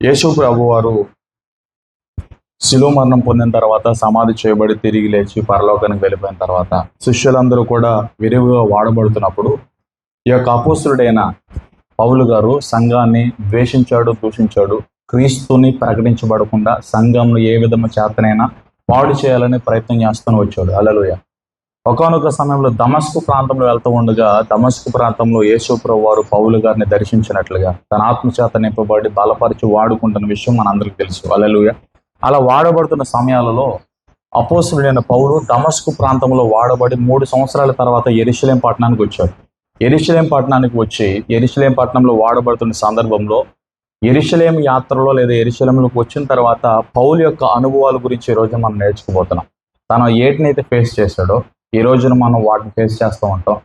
యేసు ప్రభు వారు శిలువ మరణం పొందిన తర్వాత సమాధి చేయబడి తిరిగి లేచి పరలోకానికి వెళ్ళిపోయిన తర్వాత శిష్యులందరూ కూడా విరివిగా వాడబడుతున్నప్పుడు ఈ యొక్క అపోస్తుడైన పౌలు గారు సంఘాన్ని ద్వేషించాడు, దూషించాడు. క్రీస్తుని ప్రకటించబడకుండా సంఘంను ఏ విధమైన చేతనైనా పాడు చేయాలని ప్రయత్నం చేస్తూనే వచ్చాడు. హల్లెలూయా. ఒకానొక సమయంలో దమస్కు ప్రాంతంలో వెళ్తూ ఉండగా దమస్కు ప్రాంతంలో యేసు ప్రభు వారు పౌలు గారిని దర్శించినట్లుగా తన ఆత్మచేత నింపబడి బలపరిచి వాడుకుంటున్న విషయం మనందరికీ తెలుసు. హల్లెలూయా. అలా వాడబడుతున్న సమయాలలో అపోస్తుడైన పౌలు దమస్కు ప్రాంతంలో వాడబడి 3 సంవత్సరాల తర్వాత యెరూషలేం పట్టణానికి వచ్చాడు. యెరూషలేం పట్టణానికి వచ్చి యెరూషలేం పట్టణంలో వాడబడుతున్న సందర్భంలో యెరూషలేం యాత్రలో లేదా యెరూషలేంలోకి వచ్చిన తర్వాత పౌలు యొక్క అనుభవాల గురించి ఈరోజు మనం నేర్చుకోబోతున్నాం. తను ఏటినైతే ఫేస్ చేశాడో ఈ రోజున మనం వాటిని ఫేస్ చేస్తూ ఉంటాం.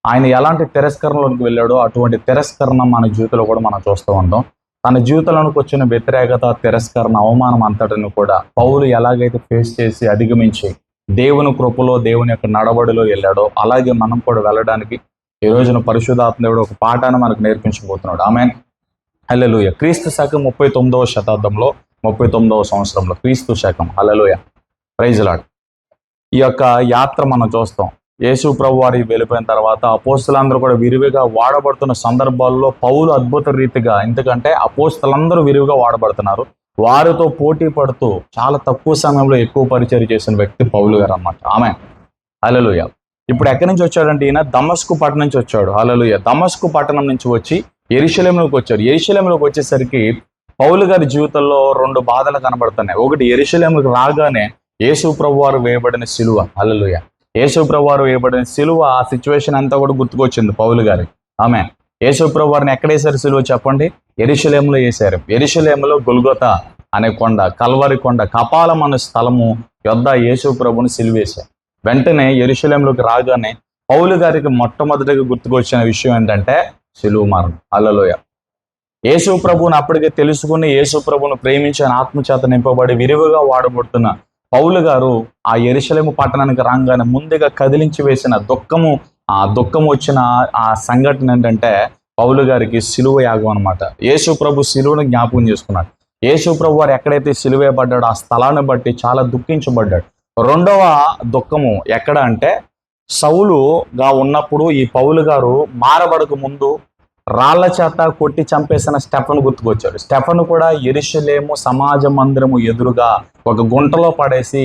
ఆయన ఎలాంటి తిరస్కరణలోకి వెళ్ళాడో అటువంటి తిరస్కరణ మన జీవితంలో కూడా మనం చూస్తూ ఉంటాం. తన జీవితంలోకి వచ్చిన వ్యతిరేకత, తిరస్కరణ, అవమానం అంతటిని కూడా పౌలు ఎలాగైతే ఫేస్ చేసి అధిగమించి దేవుని కృపలో దేవుని యొక్క నడవడిలో వెళ్ళాడో అలాగే మనం కూడా వెళ్ళడానికి ఈ రోజున పరిశుద్ధాత్మ దేవుడు ఒక పాఠాన్ని మనకు నేర్పించబోతున్నాడు. ఆమేన్. హల్లెలూయా. క్రీస్తు శకం 39వ శతాబ్దంలో 39వ సంవత్సరంలో క్రీస్తు శకం. హల్లెలూయా. Praise lord. ఈ యొక్క యాత్ర మనం చూస్తాం. యేసు ప్రభు వారి వెళ్ళిపోయిన తర్వాత అపోస్తలందరూ కూడా విరివిగా వాడబడుతున్న సందర్భాల్లో పౌలు అద్భుత రీతిగా, ఎందుకంటే అపోస్తలందరూ విరివిగా వాడబడుతున్నారు, వారితో పోటీ పడుతూ చాలా తక్కువ సమయంలో ఎక్కువ పరిచయం చేసిన వ్యక్తి పౌలు గారు అన్నమాట. ఆమేన్. హల్లెలూయా. ఇప్పుడు ఎక్కడి నుంచి వచ్చాడంటే ఈయన దమస్కు పట్టణం నుంచి వచ్చాడు. హల్లెలూయా. దమస్కు పట్టణం నుంచి వచ్చి యెరూషలేంలోకి వచ్చాడు. యెరూషలేంలోకి వచ్చేసరికి పౌలు గారి జీవితంలో 2 బాధలు కనబడుతున్నాయి. ఒకటి, యెరూషలేంలోకి రాగానే యేసు ప్రభు వారు వేయబడిన సిలువ. హల్లెలూయా. యేసు ప్రభు వారు వేయబడిన సిలువ, ఆ సిచ్యువేషన్ అంతా కూడా గుర్తుకొచ్చింది పౌలు గారి. ఆమేన్. యేసు ప్రభు వారిని ఎక్కడ వేశారు సిలువ చెప్పండి? యెరూషలేంలో వేశారు. యెరూషలేంలో గొల్గొతా అనే కొండ, కల్వరి కొండ, కపాలం అనే స్థలము యొద్ద యేసు ప్రభుని సిలువ వేశారు. వెంటనే యెరూషలేంలోకి రాగానే పౌలు గారికి మొట్టమొదటిగా గుర్తుకొచ్చిన విషయం ఏంటంటే సిలువ మరణం. హల్లెలూయా. యేసు ప్రభువుని అప్పటికే తెలుసుకుని యేసు ప్రభువును ప్రేమించిన ఆత్మచేత నింపబడి విరివిగా వాడబడుతున్న పౌలు గారు ఆ యెరూషలేము పట్టణానికి రాగానే ముందుగా కదిలించి వేసిన దుఃఖం వచ్చిన ఆ సంఘటన ఏంటంటే పౌలు గారికి సిలువ యాగం అనమాట. యేసు ప్రభు సిలువను జ్ఞాపకం చేసుకున్నాడు. యేసు ప్రభు వారు ఎక్కడైతే సిలువేయబడ్డాడో ఆ స్థలాన్ని బట్టి చాలా దుఃఖించబడ్డాడు. రెండవ దుఃఖము ఎక్కడ అంటే సౌలుగా ఉన్నప్పుడు ఈ పౌలు గారు మారబడక ముందు రాళ్ల చేత కొట్టి చంపేసిన స్టెఫను గుర్తుకొచ్చాడు. స్టెఫను కూడా యెరూషలేము సమాజ మందిరము ఎదురుగా ఒక గుంటలో పడేసి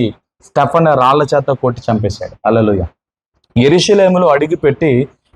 స్టెఫన్ రాళ్ల చేత కొట్టి చంపేశాడు. హల్లెలూయా. యెరూషలేములో అడిగిపెట్టి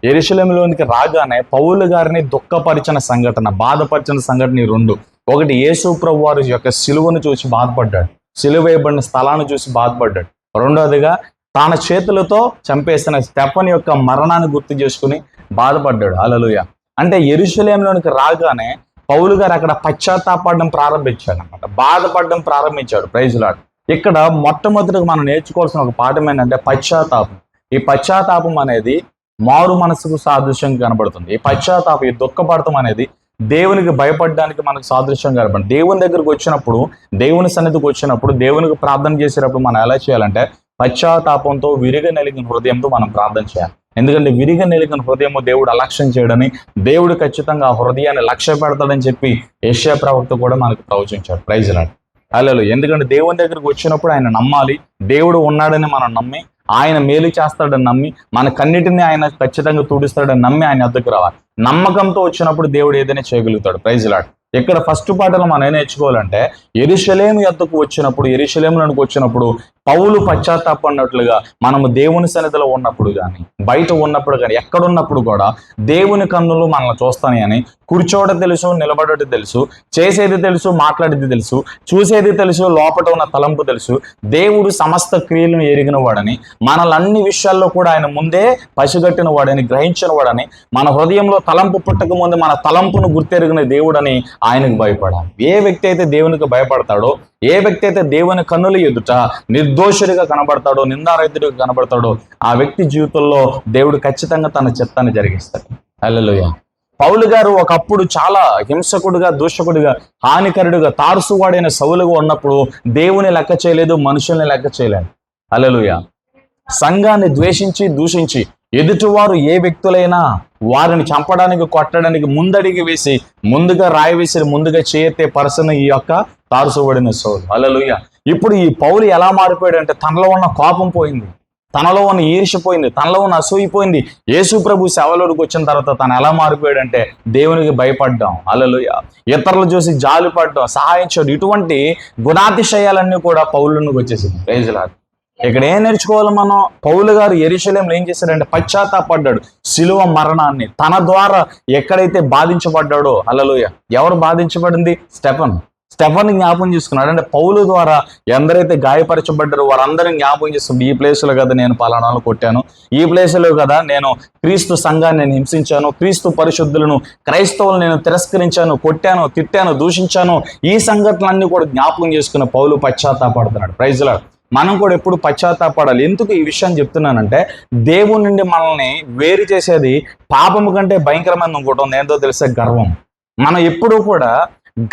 యెరూషలేములోనికి రాగానే పౌలు గారిని దుఃఖపరిచిన సంఘటన, బాధపరిచిన సంఘటన ఈ 2. ఒకటి, యేసు ప్రభు వారి యొక్క సిలువను చూసి బాధపడ్డాడు, సిలువ వేయబడిన స్థలాన్ని చూసి బాధపడ్డాడు. రెండవదిగా తన చేతులతో చంపేసిన స్టెఫన్ యొక్క మరణాన్ని గుర్తు చేసుకుని బాధపడ్డాడు. హల్లెలూయా. అంటే యెరూషలేంలోనికి రాగానే పౌలు గారు అక్కడ పశ్చాత్తాపడడం ప్రారంభించాడు అనమాట, బాధపడడం ప్రారంభించాడు. Praise lord. ఇక్కడ మొట్టమొదటిగా మనం నేర్చుకోవాల్సిన ఒక పాఠం ఏంటంటే పశ్చాత్తాపం. ఈ పశ్చాత్తాపం అనేది మారు మనసుకు సాదృశ్యంగా కనబడుతుంది. ఈ పశ్చాత్తాపం, ఈ దుఃఖపడటం అనేది దేవునికి భయపడడానికి మనకు సాదృశ్యం కనబడుతుంది. దేవుని దగ్గరికి వచ్చినప్పుడు, దేవుని సన్నిధికి వచ్చినప్పుడు, దేవునికి ప్రార్థన చేసేటప్పుడు మనం ఎలా చేయాలంటే పశ్చాత్తాపంతో విరిగ నలిగిన హృదయంతో మనం ప్రార్థన చేయాలి. ఎందుకంటే విరిగ నలిగిన హృదయము దేవుడు అలక్ష్యం చేయడని, దేవుడు ఖచ్చితంగా ఆ హృదయాన్ని లక్ష్య పెడతాడని చెప్పి యెషయా ప్రవక్త కూడా మనకు ప్రవచించాడు. Praise Lord. హల్లెలూయా. ఎందుకంటే దేవుని దగ్గరికి వచ్చినప్పుడు ఆయన నమ్మాలి, దేవుడు ఉన్నాడని మనం నమ్మి, ఆయన మేలు చేస్తాడని నమ్మి, మన కన్నిటిని ఆయన ఖచ్చితంగా తుడిస్తాడని నమ్మి ఆయన వద్దకు రావాలి. నమ్మకంతో వచ్చినప్పుడు దేవుడు ఏదైనా చేయగలుగుతాడు. Praise lord. ఇక్కడ ఫస్ట్ పాఠంలో మనం ఏం నేర్చుకోవాలంటే యెరూషలేము యొద్దకు వచ్చినప్పుడు, యెరూషలేములోనికి వచ్చినప్పుడు పౌలు పశ్చాత్తాపడినట్లుగా మనము దేవుని సన్నిధిలో ఉన్నప్పుడు కానీ, బయట ఉన్నప్పుడు కానీ, ఎక్కడున్నప్పుడు కూడా దేవుని కన్నులు మనల్ని చూస్తాయి అని, కూర్చోవడం తెలుసు, నిలబడటం తెలుసు, చేసేది తెలుసు, మాట్లాడేది తెలుసు, చూసేది తెలుసు, లోపట ఉన్న తలంపు తెలుసు. దేవుడు సమస్త క్రియలను ఎరిగిన వాడని, మనల్ని అన్ని విషయాల్లో కూడా ఆయన ముందే పసిగట్టిన వాడని, గ్రహించిన వాడని, మన హృదయంలో తలంపు పుట్టక ముందు మన తలంపును గుర్తెరిగిన దేవుడని ఆయనకు భయపడాలి. ఏ వ్యక్తి అయితే దేవునికి భయపడతాడో, ఏ వ్యక్తి అయితే దేవుని కన్నుల ఎదుట నిర్దోషుడిగా కనబడతాడో, నిందారహితుడిగా కనబడతాడో, ఆ వ్యక్తి జీవితంలో దేవుడు ఖచ్చితంగా తన చిత్తాన్ని జరిగిస్తాడు. హల్లెలూయా. పౌలు గారు ఒకప్పుడు చాలా హింసకుడిగా, దూషకుడిగా, హానికరుడిగా, తారుసువాడైన సౌలుగా ఉన్నప్పుడు దేవుని లెక్క చేయలేదు, మనుషుల్ని లెక్క చేయలేదు. హల్లెలూయా. సంఘాన్ని ద్వేషించి, దూషించి ఎదుటివారు ఏ వ్యక్తులైనా వారిని చంపడానికి కొట్టడానికి ముందడిగి వేసి ముందుగా రాయి వేసి ముందుగా చేయతే పర్సన్ ఈ యొక్క తారుసబడిన సౌలు. హల్లెలూయా. ఇప్పుడు ఈ పౌలు ఎలా మారిపోయాడు అంటే తనలో ఉన్న కోపం పోయింది, తనలో ఉన్న ఈర్ష్య పోయింది, తనలో ఉన్న అసూయ పోయింది. యేసు ప్రభు సేవలోకి వచ్చిన తర్వాత తను ఎలా మారిపోయాడంటే దేవునికి భయపడ్డాం. హల్లెలూయా. ఇతరులు చూసి జాలిపడ్డాం, సహాయం చేయడం, ఇటువంటి గుణాతిశయాలన్నీ కూడా పౌలులోకి వచ్చేసింది. Praise lord. ఇక్కడ ఏం నేర్చుకోవాలి మనం? పౌలు గారు యెరూషలేములో ఏం చేశాడంటే పశ్చాత్తాపడ్డాడు. శిలువ మరణాన్ని తన ద్వారా ఎక్కడైతే బాధించబడ్డాడో, హల్లెలూయా, ఎవరు బాధించబడింది? స్టెఫన్ జ్ఞాపకం చేసుకున్నాడు. అంటే పౌలు ద్వారా ఎందరైతే గాయపరచబడ్డారో వారందరిని జ్ఞాపకం చేసుకుంటూ, ఈ ప్లేస్లో కదా నేను పలానాలు కొట్టాను, ఈ ప్లేస్లో కదా నేను క్రీస్తు సంఘాన్ని నేను హింసించాను, క్రీస్తు పరిశుద్ధులను క్రైస్తవులు నేను తిరస్కరించాను, కొట్టాను, తిట్టాను, దూషించాను, ఈ సంఘటనలన్నీ కూడా జ్ఞాపకం చేసుకున్న పౌలు పశ్చాత్తాపడుతున్నాడు. Praise lord. మనం కూడా ఎప్పుడు పశ్చాత్తాపడాలి. ఎందుకు ఈ విషయం చెప్తున్నానంటే దేవుని నుండి మనల్ని వేరు చేసేది పాపము కంటే భయంకరమైన ఇంకోటి ఉంది. ఏంటో తెలిసే గర్వం. మనం ఎప్పుడూ కూడా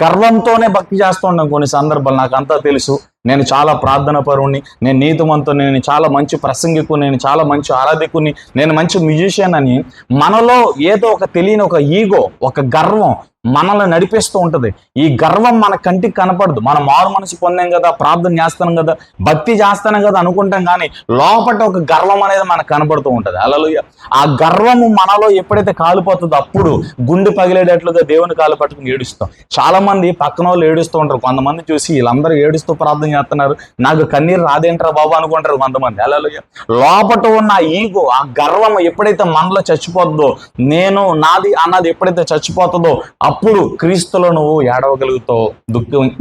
గర్వంతోనే భక్తి చేస్తూ ఉంటాం. కొన్ని సందర్భాలు నాకు అంతా తెలుసు, నేను చాలా ప్రార్థన పరుణ్ణి, నేను నీతిమంతుని, నేను చాలా మంచి ప్రసంగికుని, నేను చాలా మంచి ఆరాధికుని, నేను మంచి మ్యూజిషియన్ అని మనలో ఏదో ఒక తెలియని ఒక ఈగో, ఒక గర్వం మనల్ని నడిపిస్తూ ఉంటుంది. ఈ గర్వం మన కంటికి కనపడదు. మనం మారు మనసు పొందాం కదా, ప్రార్థన చేస్తాం కదా, భక్తి చేస్తాను కదా అనుకుంటాం, కానీ లోపల ఒక గర్వం అనేది మనకు కనపడుతూ ఉంటుంది. హల్లెలూయా. ఆ గర్వము మనలో ఎప్పుడైతే కాలిపోతుందో అప్పుడు గుండె పగిలేటట్లుగా దేవుని కాలు పట్టుకుని ఏడుస్తాం. చాలా మంది పక్కన వాళ్ళు ఏడుస్తూ ఉంటారు. కొంతమంది చూసి వీళ్ళందరూ ఏడుస్తూ ప్రార్థన చేస్తున్నారు, నాకు కన్నీరు రాదేంట్రా బాబు అనుకుంటారు కొంతమంది. హల్లెలూయా. లోపట ఉన్న ఈగో, ఆ గర్వం ఎప్పుడైతే మనలో చచ్చిపోతుందో, నేను నాది అన్నది ఎప్పుడైతే చచ్చిపోతుందో అప్పుడు క్రీస్తులో నువ్వు ఏడవగలుగుతావు,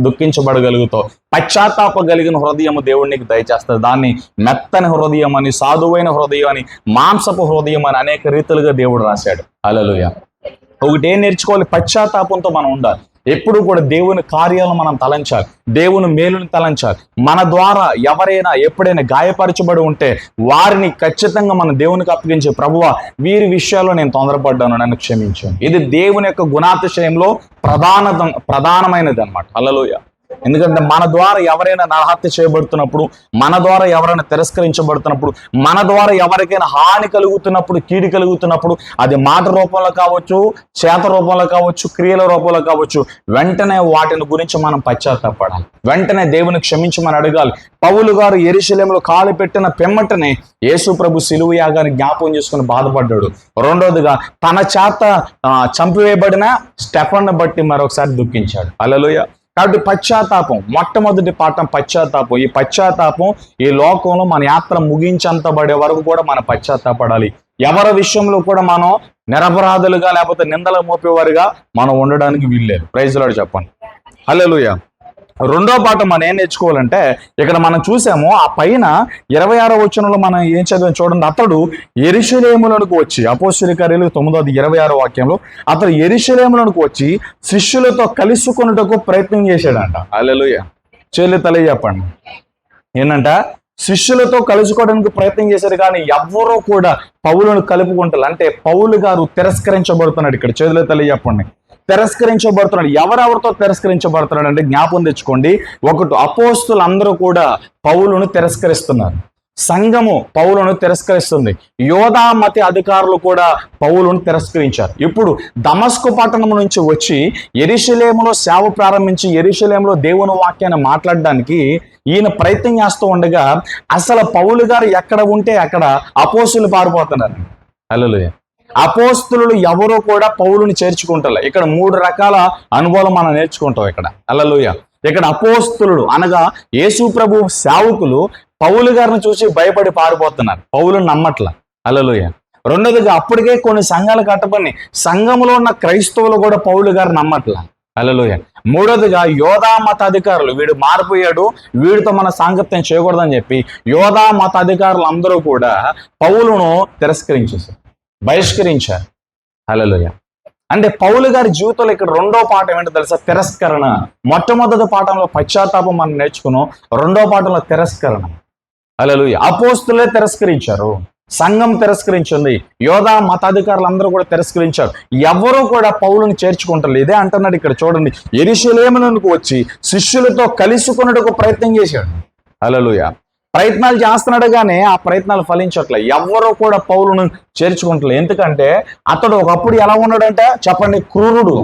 దుఃఖించబడగలుగుతావు. పశ్చాత్తాపగలిగిన హృదయము దేవుడు నీకు దయచేస్తుంది. దాన్ని మెత్తని హృదయం అని, సాధువైన హృదయం అని, మాంసపు హృదయం అని అనేక రీతులుగా దేవుడు రాశాడు. హల్లెలూయా. ఒకటి ఏం నేర్చుకోవాలి? పశ్చాత్తాపంతో మనం ఉండాలి. ఎప్పుడు కూడా దేవుని కార్యాలను మనం తలంచాలి, దేవుని మేలుని తలంచాలి. మన ద్వారా ఎవరైనా ఎప్పుడైనా గాయపరచబడి ఉంటే వారిని ఖచ్చితంగా మన దేవునికి అప్పగించే, ప్రభువా వీరి విషయాల్లో నేను తొందరపడ్డాను, నన్ను క్షమించాను. ఇది దేవుని యొక్క గుణాతిశయంలో ప్రధానమైనది అన్నమాట. హల్లెలూయా. ఎందుకంటే మన ద్వారా ఎవరైనా నరహత్య చేయబడుతున్నప్పుడు, మన ద్వారా ఎవరైనా తిరస్కరించబడుతున్నప్పుడు, మన ద్వారా ఎవరికైనా హాని కలుగుతున్నప్పుడు, కీడు కలుగుతున్నప్పుడు, అది మాట రూపంలో కావచ్చు, చేత రూపంలో కావచ్చు, క్రియల రూపంలో కావచ్చు, వెంటనే వాటిని గురించి మనం పశ్చాత్తాపడాలి. వెంటనే దేవుని క్షమించమని అడగాలి. పౌలు గారు యెరూషలేములో కాలు పెట్టిన పిమ్మటనే యేసు ప్రభు సిలువ యాగాన్ని జ్ఞాపకం చేసుకుని బాధపడ్డాడు. రెండోదిగా తన చేత చంపివేయబడిన స్టెఫన్ను బట్టి మరొకసారి దుఃఖించాడు. హల్లెలూయా. కాబట్టి పశ్చాత్తాపం, మొట్టమొదటి పాఠం పశ్చాత్తాపం. ఈ పశ్చాత్తాపం ఈ లోకంలో మన యాత్ర ముగించంతబడే వరకు కూడా మనం పశ్చాత్తాపడాలి. ఎవరి విషయంలో కూడా మనం నిరపరాధులుగా లేకపోతే నిందలు మోపేవారుగా మనం ఉండడానికి వీల్లేదు. ప్రైజ్ లార్డ్ చెప్పండి. హల్లెలూయా. రెండో పాఠం మనం ఏం నేర్చుకోవాలంటే ఇక్కడ మనం చూసాము ఆ పైన 26వ వచనంలో మనం ఏం చదివాం చూడండి. అతడు యెరూషలేములోనికి వచ్చి, అపోస్తలుల కార్యాలు 9:26 వాక్యంలో, అతడు యెరూషలేములోనికి వచ్చి శిష్యులతో కలుసుకొనుటకు ప్రయత్నం చేశాడంట. హల్లెలూయా. చెల్లి తల చెప్పండి. ఏంటంట? శిష్యులతో కలుసుకోవడానికి ప్రయత్నం చేశారు, కానీ ఎవ్వరూ కూడా పౌలును కలుపుకుంటారు. అంటే పౌలు గారు తిరస్కరించబడుతున్నాడు. ఇక్కడ చేతుల తల చెప్పండి. తిరస్కరించబడుతున్నాడు. ఎవరెవరితో తిరస్కరించబడుతున్నాడు అంటే జ్ఞాపకం తెచ్చుకోండి. ఒకటి, అపోస్తులందరూ కూడా పౌలును తిరస్కరిస్తున్నారు. సంఘము పౌలును తిరస్కరిస్తుంది. యోధా మత అధికారులు కూడా పౌలును తిరస్కరించారు. ఇప్పుడు దమస్కు పట్టణం నుంచి వచ్చి యెరూషలేములో సేవ ప్రారంభించి యెరూషలేములో దేవుని వాక్యాన్ని మాట్లాడడానికి ఈయన ప్రయత్నం చేస్తూ ఉండగా అసలు పౌలు గారు ఎక్కడ ఉంటే అక్కడ అపోస్తులు పారిపోతున్నారు. హల్లెలూయా. అపోస్తులు ఎవరో కూడా పౌలుని చేర్చుకుంటారు. ఇక్కడ 3 రకాల అనుభవాలు మనం నేర్చుకుంటాం ఇక్కడ. హల్లెలూయా. ఇక్కడ అపోస్తులు అనగా యేసు ప్రభు సేవకులు పౌలు గారిని చూసి భయపడి పారిపోతున్నారు, పౌలుని నమ్మట్ల. హల్లెలూయా. రెండోదిగా అప్పటికే కొన్ని సంఘాలు కట్టబడి సంఘంలో ఉన్న క్రైస్తవులు కూడా పౌలు గారు నమ్మట్ల. హల్లెలూయా. మూడోదిగా యోధా మత అధికారులు, వీడు మారిపోయాడు, వీడితో మన సాంగత్యం చేయకూడదని చెప్పి యోధా మత అధికారులు అందరూ కూడా పౌలును తిరస్కరించేశారు, బహిష్కరించారు. హల్లెలూయా. అంటే పౌలు గారి జీవితంలో ఇక్కడ రెండో పాఠం ఏంటో తెలుసా? తిరస్కరణ. మొట్టమొదటి పాఠంలో పశ్చాత్తాపం మనం నేర్చుకున్నాం, రెండో పాఠంలో తిరస్కరణ. హల్లెలూయా. అపోస్తులే తిరస్కరించారు, సంఘం తిరస్కరించింది, యోధా మతాధికారులు అందరూ కూడా తిరస్కరించారు. ఎవరూ కూడా పౌలుని చేర్చుకుంటారు. ఇదే అంటున్నాడు ఇక్కడ చూడండి. యెరూషలేమునకు వచ్చి శిష్యులతో కలుసుకొనుటకు ప్రయత్నం చేశాడు. హల్లెలూయా. ప్రయత్నాలు చేస్తున్నాడు కానీ ఆ ప్రయత్నాలు ఫలించట్లే. ఎవరో కూడా పౌలును చేర్చుకుంటలే. ఎందుకంటే అతడు ఒకప్పుడు ఎలా ఉన్నాడంటే చెప్పండి, క్రూరుడు,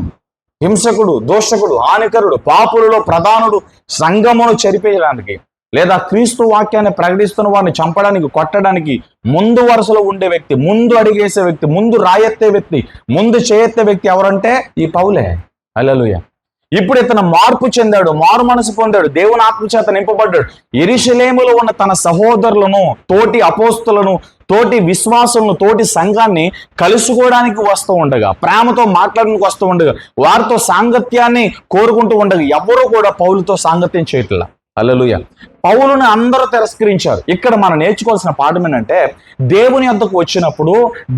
హింసకుడు, దోషకుడు, హానికరుడు, పాపులలో ప్రధానుడు, సంఘమును చెరిపేయడానికి లేదా క్రీస్తు వాక్యాన్ని ప్రకటిస్తున్న వారిని చంపడానికి, కొట్టడానికి ముందు వరుసలో ఉండే వ్యక్తి, ముందు అడిగేసే వ్యక్తి, ముందు రాయెత్తే వ్యక్తి, ముందు చేయెత్తే వ్యక్తి ఎవరంటే ఈ పౌలే. హల్లెలూయా. ఇప్పుడు ఇతను మార్పు చెందాడు, మారు మనసు పొందాడు, దేవుని ఆత్మచేత నింపబడ్డాడు. యెరూషలేములో ఉన్న తన సహోదరులను, తోటి అపోస్తులను, తోటి విశ్వాసులను, తోటి సంఘాన్ని కలుసుకోవడానికి వస్తూ ఉండగా, ప్రేమతో మాట్లాడడానికి వస్తూ ఉండగా, వారితో సాంగత్యాన్ని కోరుకుంటూ ఉండగా ఎవరు కూడా పౌలుతో సాంగత్యం చేయట్లా. హల్లెలూయా. పౌలుని అందరూ తిరస్కరించారు. ఇక్కడ మనం నేర్చుకోవాల్సిన పాఠం ఏంటంటే, దేవుని యొద్దకు వచ్చినప్పుడు,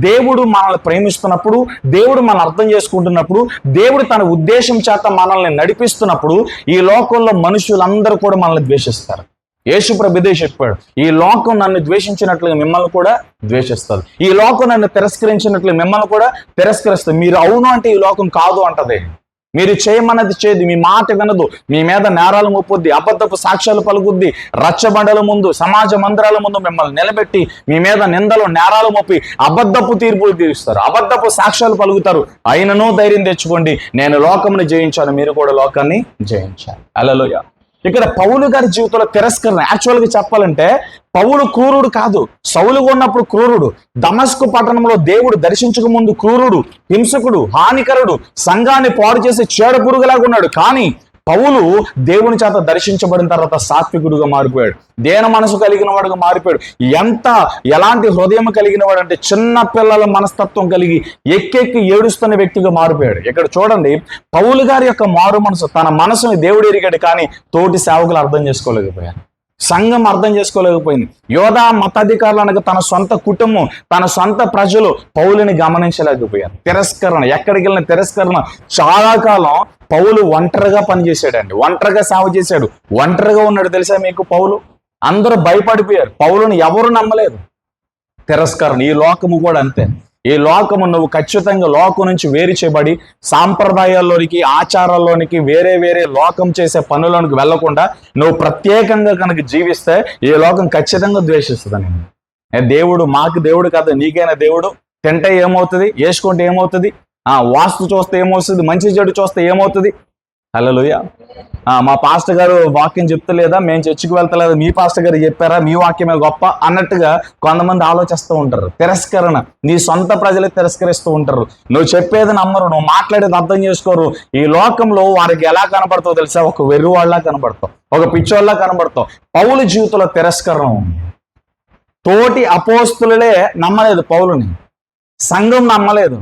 దేవుడు మనల్ని ప్రేమిస్తున్నప్పుడు, దేవుడు మనం అర్థం చేసుకుంటున్నప్పుడు, దేవుడు తన ఉద్దేశం చేత మనల్ని నడిపిస్తున్నప్పుడు ఈ లోకంలో మనుషులందరూ కూడా మనల్ని ద్వేషిస్తారు. యేసుప్రభు ఇదే చెప్పాడు, ఈ లోకం నన్ను ద్వేషించినట్లుగా మిమ్మల్ని కూడా ద్వేషిస్తుంది, ఈ లోకం నన్ను తిరస్కరించినట్లుగా మిమ్మల్ని కూడా తిరస్కరిస్తుంది. మీరు అవును అంటే ఈ లోకం కాదు అంటది. మీరు చేయమన్నది చేయదు, మీ మాట వినదు, మీ మీద నేరాలు మోపుద్ది, అబద్ధపు సాక్ష్యాలు పలుకుద్ది, రచ్చబండల ముందు, సమాజ మందిరాల ముందు మిమ్మల్ని నిలబెట్టి మీ మీద నిందలు నేరాలు మోపి అబద్ధపు తీర్పులు తీరుస్తారు, అబద్ధపు సాక్ష్యాలు పలుకుతారు. అయినను ధైర్యం తెచ్చుకోండి, నేను లోకముని జయించాను, మీరు కూడా లోకాన్ని జయించాలి. హల్లెలూయా. ఇక్కడ పౌలు గారి జీవితంలో తిరస్కరణ. యాక్చువల్గా చెప్పాలంటే పౌలు క్రూరుడు కాదు, సౌలుగా ఉన్నప్పుడు క్రూరుడు, దమస్కు పట్టణంలో దేవుడు దర్శించక ముందు క్రూరుడు, హింసకుడు, హానికరుడు, సంఘాన్ని పాడు చేసి చేడ పురుగులాగా ఉన్నాడు. కానీ పౌలు దేవుని చేత దర్శించబడిన తర్వాత సాత్వికుడుగా మారిపోయాడు, దేన మనసు కలిగిన వాడుగా మారిపోయాడు. ఎలాంటి హృదయం కలిగిన వాడు అంటే చిన్న పిల్లల మనస్తత్వం కలిగి ఎక్కెక్కి ఏడుస్తున్న వ్యక్తిగా మారిపోయాడు. ఇక్కడ చూడండి, పౌలు గారి యొక్క మారు మనసు, తన మనసుని దేవుడు ఎరిగాడు కానీ తోటి సేవకులు అర్థం చేసుకోలేకపోయారు, సంఘం అర్థం చేసుకోలేకపోయింది. యోధా మతాధికారులు అనగా తన సొంత కుటుంబం, తన సొంత ప్రజలు పౌలుని గమనించలేకపోయారు. తిరస్కరణ, ఎక్కడికి వెళ్ళిన తిరస్కరణ. చాలా కాలం పౌలు ఒంటరిగా పనిచేశాడండి, ఒంటరిగా సేవ చేశాడు, ఒంటరిగా ఉన్నాడు. తెలుసా మీకు పౌలు? అందరూ భయపడిపోయారు, పౌలుని ఎవరు నమ్మలేదు. తిరస్కరణ. ఈ లోకము కూడా అంతే. ఈ లోకము నువ్వు ఖచ్చితంగా లోకం నుంచి వేరు చేయబడి సాంప్రదాయాల్లోనికి, ఆచారాల్లోనికి, వేరే వేరే లోకం చేసే పనుల్లోనికి వెళ్లకుండా నువ్వు ప్రత్యేకంగా కనుక జీవిస్తే ఈ లోకం ఖచ్చితంగా ద్వేషిస్తుంది. దేవుడు మాకు దేవుడు కాదు, నీకైనా దేవుడు. తింటే ఏమవుతుంది, వేసుకుంటే ఏమవుతుంది, వాస్తు చూస్తే ఏమవుతుంది, మంచి చెడు చూస్తే ఏమవుతుంది. హల్లెలూయా. మా పాస్టర్ గారు వాక్యం చెప్తలేదా, మేము చర్చికి వెళ్తలేదా, మీ పాస్టర్ గారు చెప్పారా, మీ వాక్యమే గొప్ప అన్నట్టుగా కొంతమంది ఆలోచిస్తూ ఉంటారు. తిరస్కరణ. నీ సొంత ప్రజలే తిరస్కరిస్తూ ఉంటారు, నువ్వు చెప్పేది నమ్మరు, నువ్వు మాట్లాడేది అర్థం చేసుకోరు. ఈ లోకంలో వారికి ఎలా కనబడతావు తెలుసా? ఒక వెర్రివాళ్ళ కనబడతావు, ఒక పిచ్చోళ్ళ కనబడతావు. పౌలు జీవితంలో తిరస్కరణ ఉంది. తోటి అపోస్తులే నమ్మలేదు పౌలుని, సంఘం నమ్మలేదు.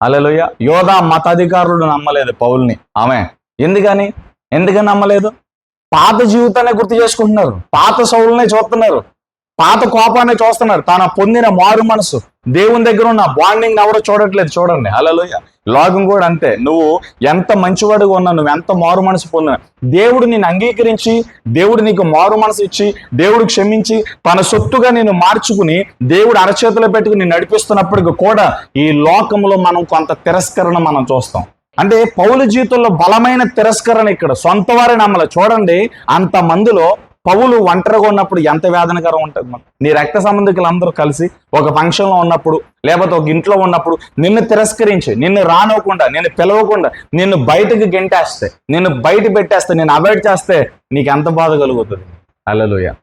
హల్లెలూయా. యోధా మతాధికారులు నమ్మలేదు పౌల్ని. ఎందుకని నమ్మలేదు? పాత జీవితాన్ని గుర్తు చేసుకుంటున్నారు, పాత సౌలునే చూస్తున్నారు, పాత కోపాన్ని చూస్తున్నారు. తన పొందిన మారు మనసు, దేవుని దగ్గర ఉన్న బాండింగ్ ఎవరో చూడట్లేదు. చూడండి. హల్లెలూయా. లోకం కూడా అంతే. నువ్వు ఎంత మంచివాడుగా ఉన్నా, నువ్వు ఎంత మారు మనసు పొందినా, దేవుడు నిన్ను అంగీకరించి, దేవుడు నీకు మారు మనసు ఇచ్చి, దేవుడు క్షమించి తన సొత్తుగా నిన్ను మార్చుకుని, దేవుడు అరచేతిలో పెట్టుకుని నిన్ను నడిపిస్తున్నప్పటికీ కూడా ఈ లోకంలో మనం కొంత తిరస్కరణ మనం చూస్తాం. అంటే పౌలు జీవితంలో బలమైన తిరస్కరణ. ఇక్కడ సొంత వారే నమ్మలే. చూడండి, అంత మందిలో పౌలు ఒంటరిగా ఉన్నప్పుడు ఎంత వేదనకరం ఉంటుంది. నీ రక్త సంబంధికులు అందరూ కలిసి ఒక ఫంక్షన్లో ఉన్నప్పుడు, లేకపోతే ఒక ఇంట్లో ఉన్నప్పుడు నిన్ను తిరస్కరించి, నిన్ను రానివ్వకుండా, నిన్ను పిలవకుండా, నిన్ను బయటకు గెంటేస్తే, నిన్ను బయట పెట్టేస్తే, నిన్ను అవాయిడ్ చేస్తే నీకు ఎంత బాధ కలుగుతుంది. హల్లెలూయా.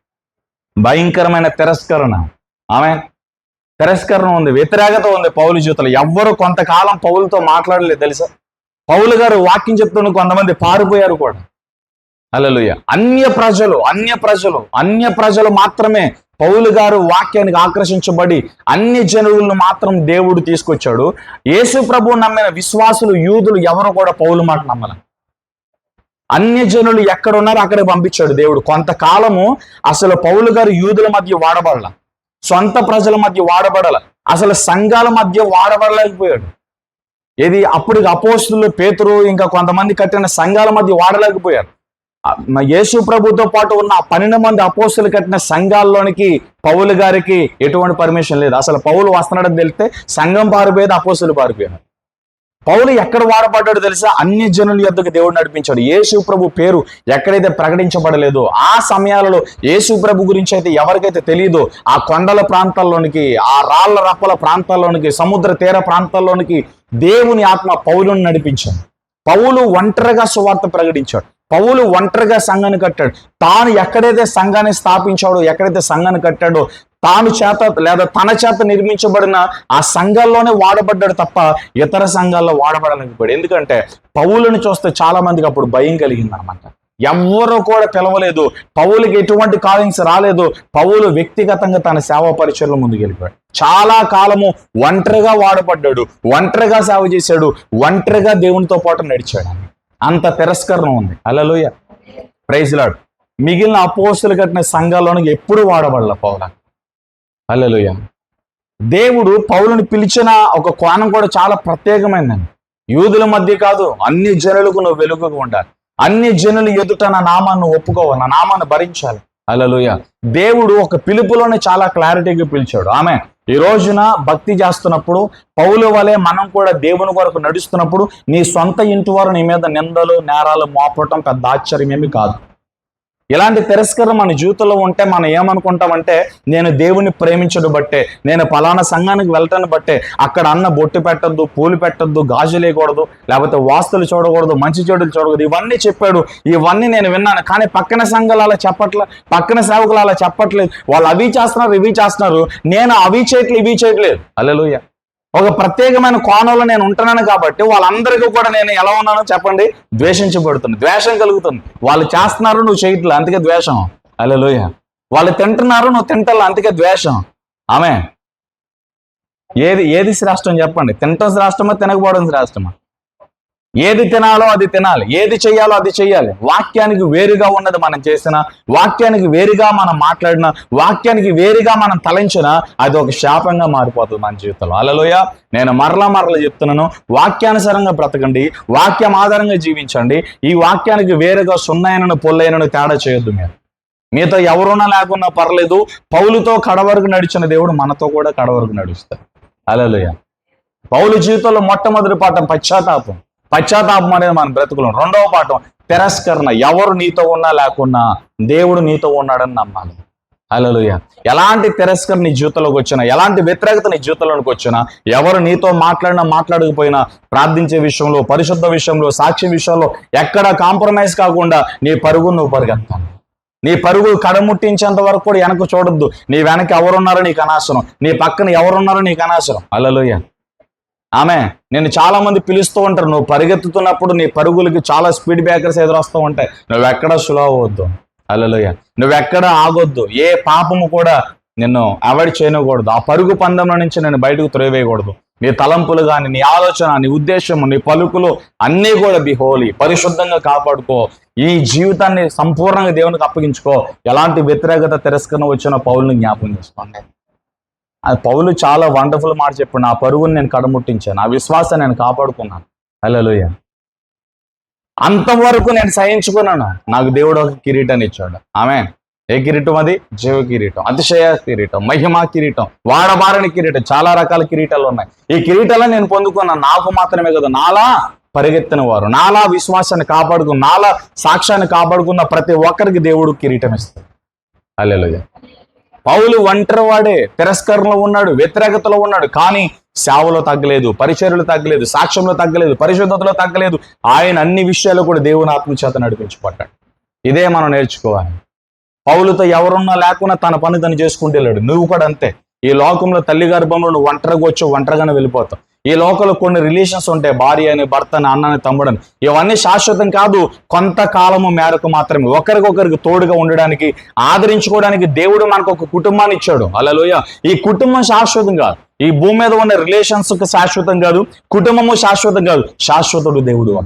భయంకరమైన తిరస్కరణ. తిరస్కరణ ఉంది, వ్యతిరేకత ఉంది పౌలు జీవితంలో. ఎవ్వరు కొంతకాలం పౌలుతో మాట్లాడలేదు తెలుసా? పౌలు గారు వాక్యం చెప్తున్న కొంతమంది పారిపోయారు కూడా. హల్లెలూయా. అన్య ప్రజలు మాత్రమే పౌలు గారు వాక్యానికి ఆకర్షించబడి అన్య జనులను మాత్రం దేవుడు తీసుకొచ్చాడు. యేసు ప్రభువు నమ్మిన విశ్వాసులు, యూదులు ఎవరు కూడా పౌలు మాట నమ్మల. అన్య జనులు ఎక్కడున్నారో అక్కడికి పంపించాడు దేవుడు. కొంతకాలము అసలు పౌలు గారు యూదుల మధ్య వాడబడాల, సొంత ప్రజల మధ్య వాడబడాల, అసలు సంఘాల మధ్య వాడబడలేకపోయాడు. అప్పటికి అపోస్తులు, పేతురు, ఇంకా కొంతమంది కట్టిన సంఘాల మధ్య వాడలేకపోయారు. యేసు ప్రభుతో పాటు ఉన్న 12 మంది అపోస్తులు కట్టిన సంఘాల్లోనికి పౌలు గారికి ఎటువంటి పర్మిషన్ లేదు. అసలు పౌలు వస్తున్నాడని తెలిస్తే సంఘం పారిపోయేది, అపోస్తులు పారిపోయారు. పౌలు ఎక్కడ వాడబడ్డాడు తెలుసా? అన్ని జనుల యొద్దకు దేవుడు నడిపించాడు. యేసు ప్రభు పేరు ఎక్కడైతే ప్రకటించబడలేదో ఆ సమయాలలో యేసు ప్రభు గురించి అయితే ఎవరికైతే తెలియదో ఆ కొండల ప్రాంతాల్లోనికి, ఆ రాళ్ల రప్పల ప్రాంతాల్లోనికి, సముద్ర తీర ప్రాంతాల్లోనికి దేవుని ఆత్మ పౌలును నడిపించాడు. పౌలు ఒంటరిగా సువార్త ప్రకటించాడు. పౌలు ఒంటరిగా సంఘాన్ని కట్టాడు. తాను ఎక్కడైతే సంఘాన్ని స్థాపించాడో, ఎక్కడైతే సంఘాన్ని కట్టాడో తాను చేత లేదా తన చేత నిర్మించబడిన ఆ సంఘాల్లోనే వాడబడ్డాడు తప్ప ఇతర సంఘాల్లో వాడబడలేకపోయాడు. ఎందుకంటే పౌలుని చూస్తే చాలా మందికి అప్పుడు భయం కలిగింది అనమాట. ఎవ్వరూ కూడా పిలవలేదు, పౌలుకి ఎటువంటి కాలింగ్స్ రాలేదు. పౌలు వ్యక్తిగతంగా తన సేవా పరిచయంలో ముందుకు వెళ్ళిపోయాడు. చాలా కాలము ఒంటరిగా వాడబడ్డాడు, ఒంటరిగా సేవ చేశాడు, ఒంటరిగా దేవునితో పాటు నడిచాడు. అంత తిరస్కరణ ఉంది. హల్లెలూయా, ప్రైజ్ లార్డ్. మిగిలిన అపోస్తలు కట్టిన సంఘాల్లోనికి ఎప్పుడు వాడబడలే పౌలు. హల్లెలూయా. దేవుడు పౌలుని పిలిచిన ఒక కోణం కూడా చాలా ప్రత్యేకమైందండి. యూదుల మధ్య కాదు, అన్ని జనులకు నువ్వు వెలుగుగా ఉండాలి, అన్ని జనులు ఎదుట నా నామాన్ని ఒప్పుకోవాలి, నా నామాన్ని భరించాలి. హల్లెలూయా. దేవుడు ఒక పిలుపులోనే చాలా క్లారిటీగా పిలిచాడు. ఆమె ఈ రోజున భక్తి చేస్తున్నప్పుడు పౌలు వలె మనం కూడా దేవుని కొరకు నడుస్తున్నప్పుడు నీ సొంత ఇంటి వారు నీ మీద నిందలు నేరాలు మోపటం పెద్ద ఆశ్చర్యమేమి కాదు. ఇలాంటి తిరస్కారం మన జీవితంలో ఉంటే మనం ఏమనుకుంటామంటే, నేను దేవుని ప్రేమించడం బట్టే, నేను పలానా సంఘానికి వెళ్ళటాన్ని బట్టే అక్కడ అన్న బొట్టు పెట్టద్దు, పూలు పెట్టద్దు, గాజులు వేయకూడదు, లేకపోతే వాస్తులు చూడకూడదు, మంచి చెడులు చూడకూడదు, ఇవన్నీ చెప్పాడు. ఇవన్నీ నేను విన్నాను. కానీ పక్కన సంఘాలు అలా చెప్పట్లేదు, పక్కన సేవకులు అలా చెప్పట్లేదు. వాళ్ళు అవి చేస్తున్నారు, ఇవి చేస్తున్నారు, నేను అవి చేయట్లేదు, ఇవి చేయట్లేదు. హల్లెలూయా. ఒక ప్రత్యేకమైన కోణంలో నేను ఉంటున్నాను కాబట్టి వాళ్ళందరికీ కూడా నేను ఎలా ఉన్నానో చెప్పండి, ద్వేషించబడుతుంది, ద్వేషం కలుగుతుంది. వాళ్ళు చేస్తున్నారు, నువ్వు చేయట్లేదు, అందుకే ద్వేషం. హల్లెలూయా. వాళ్ళు తింటున్నారు, నువ్వు తింటలే, అందుకే ద్వేషం. ఆమె ఏది శ్రేష్టం చెప్పండి? తినటం శ్రేష్టమా, తినకపోవడం శ్రేష్టమా? ఏది తినాలో అది తినాలి, ఏది చెయ్యాలో అది చెయ్యాలి. వాక్యానికి వేరుగా ఉన్నది మనం చేసిన, వాక్యానికి వేరుగా మనం మాట్లాడిన, వాక్యానికి వేరుగా మనం తలంచిన అది ఒక శాపంగా మారిపోతుంది మన జీవితంలో. హల్లెలూయా. నేను మరలా చెప్తున్నాను, వాక్యానుసారంగా బ్రతకండి, వాక్యం ఆధారంగా జీవించండి. ఈ వాక్యానికి వేరుగా సున్నైనను పొల్లైనను తేడా చేయొద్దు. మీతో ఎవరున్నా లేకున్నా పర్లేదు, పౌలుతో కడవరకు నడిచిన దేవుడు మనతో కూడా కడవరకు నడుస్తాడు. హల్లెలూయా. పౌలు జీవితంలో మొట్టమొదటి పాఠం పశ్చాత్తాపం. పశ్చాత్తాపం అనేది మన బ్రతుకులు. రెండవ పాఠం తిరస్కరణ. ఎవరు నీతో ఉన్నా లేకున్నా దేవుడు నీతో ఉన్నాడని నమ్మాలి. హల్లెలూయా. ఎలాంటి తిరస్కరణ నీ జీవితంలోకి వచ్చినా, ఎలాంటి వ్యతిరేకత నీ జీవితంలోకి వచ్చినా, ఎవరు నీతో మాట్లాడినా మాట్లాడకపోయినా, ప్రార్థించే విషయంలో, పరిశుద్ధ విషయంలో, సాక్షి విషయంలో ఎక్కడ కాంప్రమైజ్ కాకుండా నీ పరుగును నువ్వు పరిగెత్తాలి. నీ పరుగు కడముట్టించేంత వరకు కూడా వెనక చూడొద్దు. నీ వెనక ఎవరున్నారో నీకు అనవసరం, నీ పక్కన ఎవరున్నారో నీకు అనవసరం. హల్లెలూయా. ఆమె నేను చాలా మంది పిలుస్తూ ఉంటారు, నువ్వు పరిగెత్తుతున్నప్పుడు నీ పరుగులకి చాలా స్పీడ్ బ్రేకర్స్ ఎదురొస్తూ ఉంటాయి, నువ్వెక్కడ స్లో అవ్వద్దు. హల్లెలూయా. నువ్వెక్కడ ఆగొద్దు. ఏ పాపము కూడా నిన్ను అవాయిడ్ చేయకూడదు. ఆ పరుగు పందెంలో నుంచి నేను బయటకు త్రోవేయకూడదు. నీ తలంపులు కానీ, నీ ఆలోచన, నీ ఉద్దేశము, నీ పలుకులు అన్నీ కూడా బి హోలీ, పరిశుద్ధంగా కాపాడుకో. ఈ జీవితాన్ని సంపూర్ణంగా దేవునికి అప్పగించుకో. ఎలాంటి వ్యతిరేకత తిరస్కరణ వచ్చిన పౌలుని జ్ఞాపకం చేసుకోండి. అది పౌలు చాలా వండర్ఫుల్ మాట చెప్పాడు, నా పరుగుని నేను కడముట్టించాను, నా విశ్వాసాన్ని నేను కాపాడుకున్నాను. హల్లెలూయా. అంతవరకు నేను సహించుకున్నాను, నాకు దేవుడు ఒక కిరీటాన్ని ఇచ్చాడు. ఆమె ఏ కిరీటం? అది జీవ కిరీటం, అతిశయ కిరీటం, మహిమా కిరీటం, వాడబారని కిరీటం, చాలా రకాల కిరీటాలు ఉన్నాయి. ఈ కిరీటాలను నేను పొందుకున్నాను. నాకు మాత్రమే కదా, నాలా పరిగెత్తిన వారు, నాలా విశ్వాసాన్ని కాపాడుకున్న, నాలా సాక్ష్యాన్ని కాపాడుకున్న ప్రతి ఒక్కరికి దేవుడు కిరీటం ఇస్తాడు. హల్లెలూయా. పౌలు ఒంటరివాడే, తిరస్కరణలో ఉన్నాడు, వ్యతిరేకతలో ఉన్నాడు, కానీ సేవలో తగ్గలేదు, పరిచర్యలు తగ్గలేదు, సాక్ష్యంలో తగ్గలేదు, పరిశుద్ధతలో తగ్గలేదు. ఆయన అన్ని విషయాలు కూడా దేవుని ఆత్మచేత నడిపించబడ్డాడు. ఇదే మనం నేర్చుకోవాలి. పౌలుతో ఎవరున్నా లేకున్నా తన పని తను చేసుకుంటూ వెళ్ళాడు. నువ్వు కూడా అంతే. ఈ లోకంలో తల్లి గర్భంలో నువ్వు ఒంటరిగా వచ్చి ఒంటరిగానే వెళ్ళిపోతావు. ఈ లోకంలో కొన్ని రిలేషన్స్ ఉంటాయి, భార్య అని, భర్త అని, అన్నని, తమ్ముడని. ఇవన్నీ శాశ్వతం కాదు, కొంతకాలము మేరకు మాత్రమే. ఒకరికొకరికి తోడుగా ఉండడానికి, ఆదరించుకోవడానికి దేవుడు మనకు ఒక కుటుంబాన్ని ఇచ్చాడు. హల్లెలూయా. ఈ కుటుంబం శాశ్వతం కాదు. ఈ భూమి మీద ఉన్న రిలేషన్స్ శాశ్వతం కాదు, కుటుంబము శాశ్వతం కాదు. శాశ్వతుడు దేవుడు.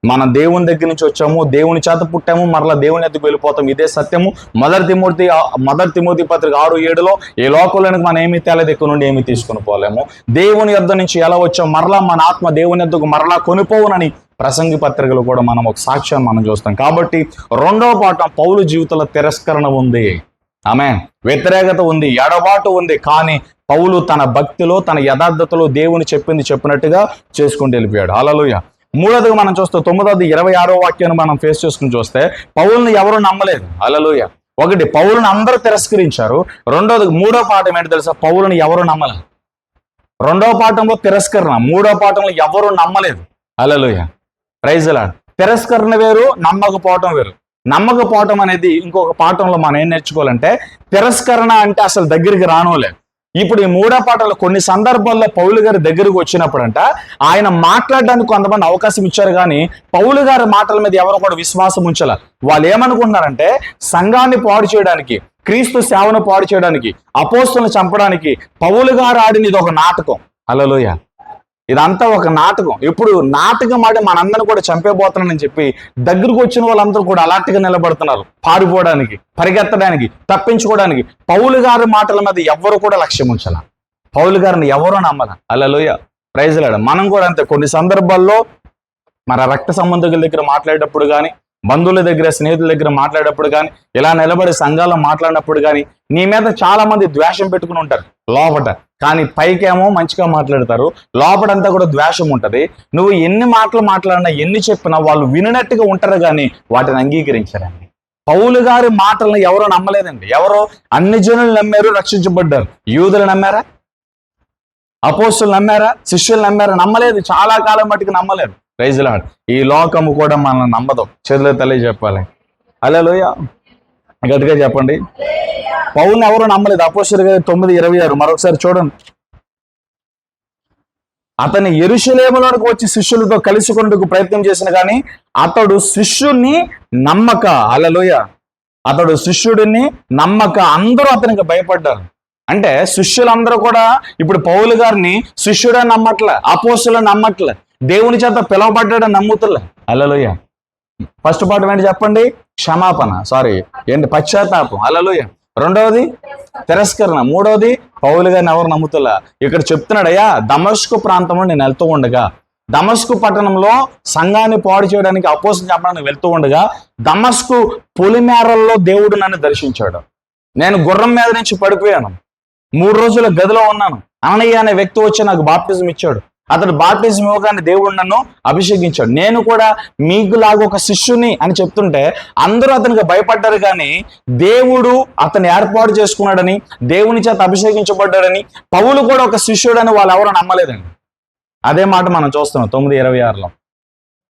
మనం దేవుని దగ్గర నుంచి వచ్చాము, దేవుని చేత పుట్టాము, మరలా దేవుని ఎత్తుకు వెళ్ళిపోతాం. ఇదే సత్యము. మొదటి తిమోతి పత్రిక 6:7 ఈ లోకంలోనికి మనం ఏమీ తేలేదు, ఎక్కువ నుండి ఏమీ తీసుకుని పోలేము. దేవుని యొద్ద నుంచి ఎలా వచ్చాం, మరలా మన ఆత్మ దేవుని యొద్దకు మరలా కొనిపోవునని ప్రసంగి పత్రికలు కూడా మనం ఒక సాక్ష్యాన్ని మనం చూస్తాం. కాబట్టి రెండవ పాఠం, పౌలు జీవితంలో తిరస్కరణ ఉంది, ఆమె వ్యతిరేకత ఉంది, ఎడబాటు ఉంది, కానీ పౌలు తన భక్తిలో తన యథార్థతలో దేవుని చెప్పింది చెప్పినట్టుగా చేసుకుంటూ వెళ్ళిపోయాడు. హల్లెలూయా. మూడోదిగా మనం చూస్తే 9:26 వాక్యాన్ని మనం ఫేస్ చేసుకుని చూస్తే పౌలుని ఎవరు నమ్మలేదు. హల్లెలూయా. ఒకటి, పౌలుని అందరూ తిరస్కరించారు. మూడో పాఠం ఏంటి తెలుసా? పౌలుని ఎవరు నమ్మలేదు. రెండవ పాఠంలో తిరస్కరణ, మూడో పాఠంలో ఎవరు నమ్మలేదు. హల్లెలూయా. Praise Lord. తిరస్కరణ వేరు, నమ్మకపోవటం వేరు. నమ్మకపోవటం అనేది ఇంకొక పాఠంలో మనం ఏం నేర్చుకోవాలంటే, తిరస్కరణ అంటే అసలు దగ్గరికి రానోలేదు. ఇప్పుడు ఈ మూడో పాఠంలో కొన్ని సందర్భాల్లో పౌలు గారి దగ్గరకు వచ్చినప్పుడంట ఆయన మాట్లాడడానికి కొంతమంది అవకాశం ఇచ్చారు, కానీ పౌలు గారి మాటల మీద ఎవరు కూడా విశ్వాసం ఉంచాల. వాళ్ళు ఏమనుకుంటున్నారంటే, సంఘాన్ని పాడు చేయడానికి, క్రీస్తు సేవను పాడు చేయడానికి, అపోస్తులను చంపడానికి పౌలు గారు ఆడిన ఇది ఒక నాటకం. హల్లెలూయా. ఇదంతా ఒక నాటకం. ఇప్పుడు నాటకం ఆడి మనందరిని కూడా చంపేపోతున్నానని చెప్పి దగ్గరకు వచ్చిన వాళ్ళందరూ కూడా అలాంటిగా నిలబడుతున్నారు, పారిపోవడానికి, పరిగెత్తడానికి, తప్పించుకోవడానికి. పౌలు గారి మాటల మీద ఎవరు కూడా లక్ష్యం ఉంచాల. పౌలు గారిని ఎవరో నమ్మల. హల్లెలూయా. Praise lord. మనం కూడా అంతే. కొన్ని సందర్భాల్లో మన రక్త సంబంధికుల దగ్గర మాట్లాడేటప్పుడు కానీ, బంధువుల దగ్గర, స్నేహితుల దగ్గర మాట్లాడేటప్పుడు కానీ, ఇలా నిలబడి సంఘాల్లో మాట్లాడినప్పుడు కానీ నీ మీద చాలా మంది ద్వేషం పెట్టుకుని ఉంటారు లోపట, కానీ పైకేమో మంచిగా మాట్లాడతారు, లోపడంతా కూడా ద్వేషం ఉంటుంది. నువ్వు ఎన్ని మాటలు మాట్లాడినా, ఎన్ని చెప్పినా వాళ్ళు వినట్టుగా ఉంటారు, కానీ వాటిని అంగీకరించారండి. పౌలు గారి మాటలను ఎవరో నమ్మలేదండి. ఎవరో అన్ని జనులు నమ్మారు, రక్షించబడ్డారు. యూదులు నమ్మారా? అపోస్తులు నమ్మారా? శిష్యులు నమ్మారా? నమ్మలేదు. చాలా కాలం మట్టుకు నమ్మలేదు. Praise lord. ఈ లోకము కూడా మనల్ని నమ్మదు. చేతుల తల్లి చెప్పాలి. హల్లెలూయా. గట్టిగా చెప్పండి. పౌలుని ఎవరు నమ్మలేదు. అపోస్తలుల 9:26 మరొకసారి చూడండి. అతని యెరూషలేములోకి వచ్చి శిష్యులతో కలుసుకొనుటకు ప్రయత్నం చేసిన కానీ అతడు శిష్యుడిని నమ్మక. హల్లెలూయా. అతడు శిష్యుడిని నమ్మక అందరూ అతనికి భయపడ్డారు. అంటే శిష్యులందరూ కూడా ఇప్పుడు పౌలు గారిని శిష్యుడని నమ్మట్లే, అపోస్తలుని నమ్మట్లే, దేవుని చేత పిలువబడ్డాడని నమ్ముతులే. హల్లెలూయా. ఫస్ట్ పాఠం ఏంటి చెప్పండి? క్షమాపణ, పశ్చాత్తాపం. హల్లెలూయా. రెండవది తిరస్కరణ. మూడవది పౌలు గారిని ఎవరు నమ్ముతులా. ఇక్కడ చెప్తున్నాడయ్యా, దమస్కు ప్రాంతంలో నేను వెళ్తూ ఉండగా, దమస్కు పట్టణంలో సంఘాన్ని పాడు చేయడానికి, అపోస్తలుని చెప్పడానికి వెళ్తూ ఉండగా దమస్కు పొలిమేరల్లో దేవుడు నన్ను దర్శించాడు. నేను గుర్రం మీద నుంచి పడిపోయాను. 3 రోజుల గదిలో ఉన్నాను. అననీయ అనే వ్యక్తి వచ్చి నాకు బాప్టిజం ఇచ్చాడు. అతడు బాప్టిజం ఇవ్వగానే దేవుడు నన్ను అభిషేకించాడు. నేను కూడా మీకులాగా ఒక శిష్యుని అని చెప్తుంటే అందరూ అతనికి భయపడ్డారు, కానీ దేవుడు అతన్ని ఏర్పాటు చేసుకున్నాడని, దేవుని చేత అభిషేకించబడ్డాడని, పౌలు కూడా ఒక శిష్యుడని వాళ్ళు ఎవరు నమ్మలేదండి. అదే మాట మనం చూస్తున్నాం 9:26లో.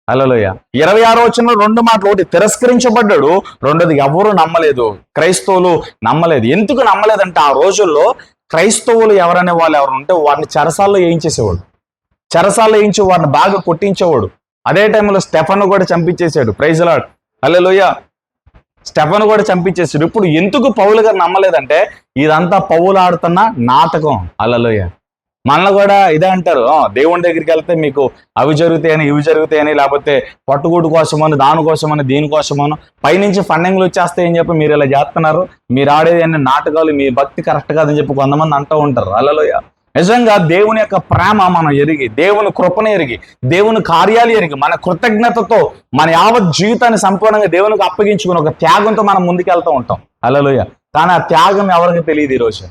హల్లెలూయా. 26 వచనంలో 2 మాటలు. ఒకటి, తిరస్కరించబడ్డాడు. రెండోది, ఎవరు నమ్మలేదు. క్రైస్తవులు నమ్మలేదు. ఎందుకు నమ్మలేదంటే ఆ రోజుల్లో క్రైస్తవులు ఎవరనే వాళ్ళు ఎవరు ఉంటే వారిని చెరసాల్లో వేయించేసేవాడు. చెరసాల్లో వేయించి వారిని బాగా కొట్టించేవాడు. అదే టైంలో స్టెఫను కూడా చంపించేశాడు. Praise Lord. హల్లెలూయా. స్టెఫను కూడా చంపించేశాడు. ఇప్పుడు ఎందుకు పౌలు గారు నమ్మలేదంటే ఇదంతా పౌలు ఆడుతున్న నాటకం. హల్లెలూయా. మనల్ని కూడా ఇదే అంటారు, దేవుని దగ్గరికి వెళ్తే మీకు అవి జరుగుతాయని, ఇవి జరుగుతాయని, లేకపోతే పట్టుకూడు కోసమని, దానికోసమని, దీనికోసమని, పైనుంచి ఫండింగ్లు వచ్చేస్తాయని చెప్పి మీరు ఇలా చేస్తున్నారు, మీరు ఆడేది అన్ని నాటకాలు, మీ భక్తి కరెక్ట్ కాదని చెప్పి కొంతమంది అంటూ ఉంటారు. హల్లెలూయా. నిజంగా దేవుని యొక్క ప్రేమ మనం ఎరిగి, దేవుని కృపను ఎరిగి, దేవుని కార్యాలు ఎరిగి, మన కృతజ్ఞతతో మన యావత్ జీవితాన్ని సంపూర్ణంగా దేవునికి అప్పగించుకుని ఒక త్యాగంతో మనం ముందుకెళ్తూ ఉంటాం. హల్లెలూయా. కానీ ఆ త్యాగం ఎవరికి తెలియదు ఈరోజు.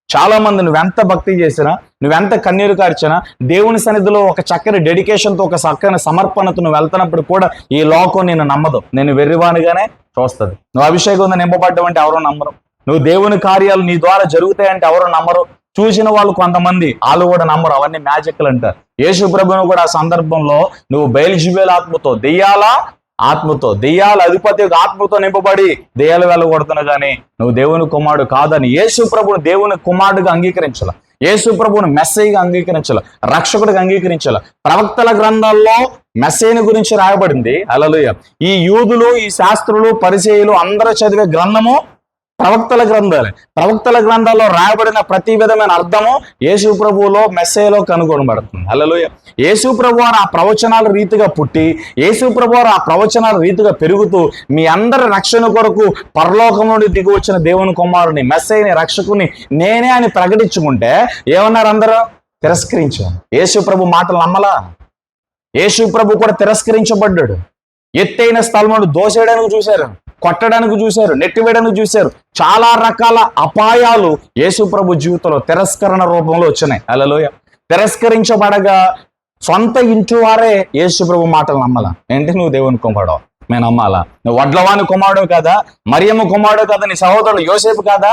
చాలా మంది నువ్వెంత భక్తి చేసినా, నువ్వెంత కన్నీరు కార్చినా, దేవుని సన్నిధిలో ఒక చక్కని డెడికేషన్తో, ఒక చక్కని సమర్పణతో నువ్వు వెళ్తున్నప్పుడు కూడా ఈ లోకం నేను నమ్మదు. నేను వెర్రివానిగానే చూస్తుంది. నువ్వు అభిషేకం నింపబడ్డావంటే ఎవరో నమ్మరు. నువ్వు దేవుని కార్యాలు నీ ద్వారా జరుగుతాయంటే ఎవరో నమ్మరు. చూసిన వాళ్ళు కొంతమంది వాళ్ళు కూడా నమ్మరు. అవన్నీ మ్యాజిక్లు అంటారు. యేసు ప్రభువును కూడా ఆ సందర్భంలో నువ్వు బయల్జిబేల్ ఆత్మతో, దెయ్యాల అధిపతి ఆత్మతో నింపబడి దెయ్యాలు వెళ్ళగొడుతున్నా కానీ నువ్వు దేవుని కుమారుడు కాదని యేసు ప్రభువును దేవుని కుమారుడుగా అంగీకరించాల. యేసు ప్రభువును మెస్సయ్యగా అంగీకరించాల, రక్షకుడిగా అంగీకరించాల. ప్రవక్తల గ్రంథాల్లో మెస్సయ్యని గురించి రాయబడింది. హల్లెలూయా. ఈ యూదులు, ఈ శాస్త్రులు, పరిసయ్యులు అందరూ చదివే గ్రంథము ప్రవక్తల గ్రంథాలే. ప్రవక్తల గ్రంథాల్లో రాయబడిన ప్రతి విధమైన అర్థము యేసు ప్రభువులో, మెస్సయ్యలో కనుగొనబడుతుంది. హల్లెలూయా. యేసు ప్రభువు ఆ ప్రవచనాల రీతిగా పుట్టి, యేసు ప్రభువు ఆ ప్రవచనాల రీతిగా పెరుగుతూ మీ అందరి రక్షణ కొరకు పరలోకం నుండి దిగి వచ్చిన దేవుని కుమారుని, మెస్సయ్యని, రక్షకుని నేనే అని ప్రకటించుకుంటే ఏమన్నారు? అందరూ తిరస్కరించారు. యేసు ప్రభు మాటలు నమ్మలా. యేసు ప్రభు కూడా తిరస్కరించబడ్డాడు. ఎత్తైన స్థలంలో దోసేయడానికి చూశారు. కొట్టడానికి చూశారు, నెట్టివేయడానికి చూశారు. చాలా రకాల అపాయాలు యేసు ప్రభు జీవితంలో తిరస్కరణ రూపంలో వచ్చినాయి. హల్లెలూయా. తిరస్కరించబడగా సొంత ఇంటి వారే యేసు ప్రభు మాటలు నమ్మాలా. ఏంటి నువ్వు దేవుని కుమారుడు, మేము నమ్మాలా? నువ్వు వడ్లవాని కుమారుడు కదా, మరియమ్మ కుమారుడు కదా, నీ సహోదరుడు యోసేపు కదా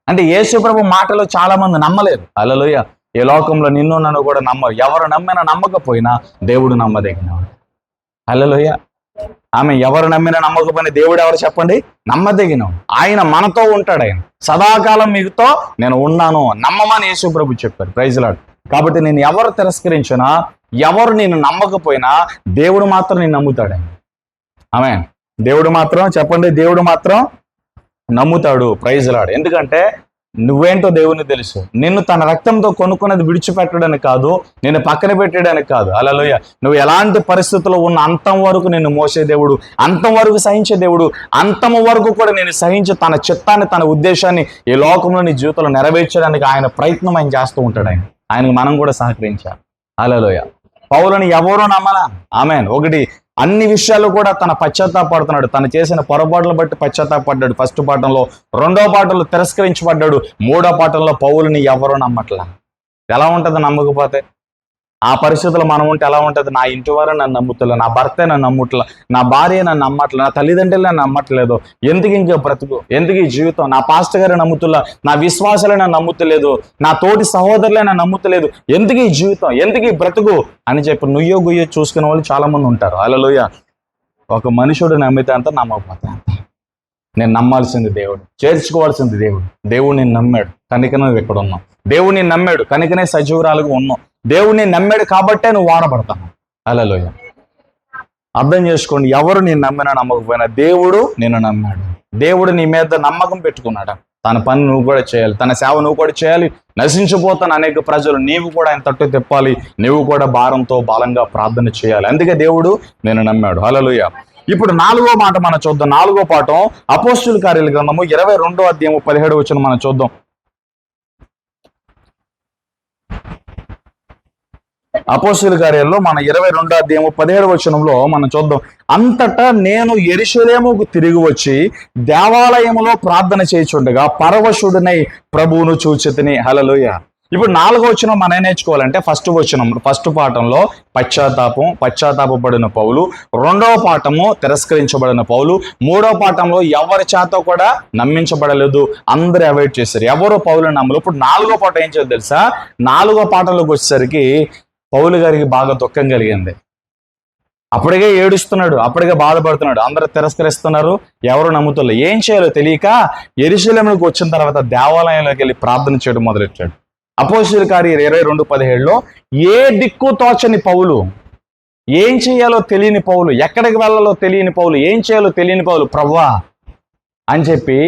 అంటే యేసు ప్రభు మాటలు చాలా మంది నమ్మలేదు. హల్లెలూయా. ఈ లోకంలో నిన్ను నన్ను కూడా నమ్మరు. ఎవరు నమ్మినా నమ్మకపోయినా దేవుడు నమ్మదగినవాడు. హల్లెలూయా. ఆమె ఎవరు నమ్మినా నమ్మకపోయినా దేవుడు ఎవరు చెప్పండి? నమ్మదగినవాడు. ఆయన మనతో ఉంటాడు. ఆయన సదాకాలం మీతో నేను ఉన్నాను నమ్మమని యేసు ప్రభు చెప్పారు. Praise lord. కాబట్టి నేను ఎవరు తిరస్కరించినా, ఎవరు నేను నమ్మకపోయినా దేవుడు మాత్రం నేను నమ్ముతాడు. ఆమేన్. దేవుడు మాత్రం చెప్పండి, దేవుడు మాత్రం నమ్ముతాడు. Praise Lord. ఎందుకంటే నువ్వేంటో దేవుని తెలుసు. నిన్ను తన రక్తంతో కొనుక్కున్నది విడిచిపెట్టడానికి కాదు, నిన్ను పక్కన పెట్టడానికి కాదు. హల్లెలూయా. నువ్వు ఎలాంటి పరిస్థితుల్లో ఉన్న అంతం వరకు నిన్ను మోసే దేవుడు, అంతం వరకు సహించే దేవుడు, అంతం వరకు కూడా నేను సహించి తన చిత్తాన్ని, తన ఉద్దేశాన్ని ఈ లోకంలో నీ జీవితంలో నెరవేర్చడానికి ఆయన ప్రయత్నం ఆయన చేస్తూ ఉంటాడు. ఆయనకు మనం కూడా సహకరించాలి. హల్లెలూయా. పౌలుని ఎవరో నమ్మలా. ఆమేన్. ఒకటి, అన్ని విషయాలు కూడా తన పశ్చాత్తాపడుతున్నాడు. తను చేసిన పొరపాట్లను బట్టి పశ్చాత్తాపడ్డాడు ఫస్ట్ పాఠంలో. రెండో పాఠంలో తిరస్కరించబడ్డాడు. మూడో పాఠంలో పౌలుని ఎవరో నమ్మట్లా. ఎలా ఉంటుంది నమ్మకపోతే? ఆ పరిస్థితుల్లో మనం ఉంటే ఎలా ఉంటుంది? నా ఇంటి వారే నన్ను నమ్ముతలే, నా భర్తే నన్ను నమ్ముట్లా, నా భార్య నన్ను నమ్మట్లే, నా తల్లిదండ్రులు నన్ను నమ్మట్లేదు, ఎందుకు ఇంకా బ్రతుకు, ఎందుకు ఈ జీవితం, నా పాస్టర్ గారే నమ్ముతున్నా, నా విశ్వాసాలే నన్ను నమ్ముతలేదు, నా తోటి సహోదరులే నన్ను నమ్ముతలేదు, ఎందుకు ఈ జీవితం, ఎందుకు ఈ బ్రతుకు అని చెప్పి నుయ్యో గుయ్యో చూసుకునే వాళ్ళు చాలా మంది ఉంటారు. హల్లెలూయా. ఒక మనుషుడు నమ్మితే అంత, నమ్మకపోతే అంత. నేను నమ్మాల్సింది దేవుడు, చేర్చుకోవాల్సింది దేవుడు. దేవుడు నేను నమ్మాడు కనుకనే నువ్వు ఇక్కడ ఉన్నావు. దేవుడు నేను నమ్మాడు కనుకనే సజీవురాలుగా ఉన్నావు. దేవుడిని నమ్మాడు కాబట్టే నువ్వు వాడబడతాను. హల్లెలూయా. అర్థం చేసుకోండి. ఎవరు నేను నమ్మినా నమ్మకపోయినా దేవుడు నిన్ను నమ్మాడు. దేవుడు నీ మీద నమ్మకం పెట్టుకున్నాడు. తన పని నువ్వు కూడా చేయాలి, తన సేవ నువ్వు కూడా చేయాలి. నశించిపోతాను అనేక ప్రజలు, నీవు కూడా ఆయన తట్టు తిప్పాలి. నువ్వు కూడా భారంతో బలంగా ప్రార్థన చేయాలి. అందుకే దేవుడు నిన్ను నమ్మాడు. హల్లెలూయా. ఇప్పుడు 4వ మాట మనం చూద్దాం. 4వ పాఠం అపోస్తుల కార్యాల గ్రంథము 22వ అధ్యాయము 17వ వచనం మనం చూద్దాం. అపోస్తుల కార్యాల్లో మన 22వ అధ్యాయము 17వ వచనంలో మనం చూద్దాం. అంతటా నేను యెరూషలేముకు తిరిగి వచ్చి దేవాలయములో ప్రార్థన చేయుచుండగా పరవశుడినై ప్రభువును చూచితిని. హల్లెలూయా. ఇప్పుడు 4వ వచనం మనం నేర్చుకోవాలంటే ఫస్ట్ పాఠంలో పశ్చాత్తాపపడిన పౌలు, 2వ పాఠము తిరస్కరించబడిన పౌలు, 3వ పాఠంలో ఎవరి చేత కూడా నమ్మించబడలేదు, అందరూ అవాయిడ్ చేశారు, ఎవరో పౌలు నమ్మలు. ఇప్పుడు 4వ పాఠం ఏం చేయాలి తెలుసా? 4వ పాఠంలోకి వచ్చేసరికి పౌలు గారికి బాగా దుఃఖం కలిగింది. అప్పటికే ఏడుస్తున్నాడు, అప్పటికే బాధపడుతున్నాడు. అందరూ తిరస్కరిస్తున్నారు, ఎవరు నమ్ముతున్నారు. ఏం చేయాలో తెలియక యెరూషలేముకు వచ్చిన తర్వాత దేవాలయంలోకి వెళ్ళి ప్రార్థన చేయడం మొదలెట్టాడు. అపోస్తలుల కార్యం 22:17లో ఏ దిక్కు తోచని పౌలు, ఏం చేయాలో తెలియని పౌలు, ఎక్కడికి వెళ్ళాలో తెలియని పౌలు, ఏం చేయాలో తెలియని పౌలు, ప్రభువా అని చెప్పి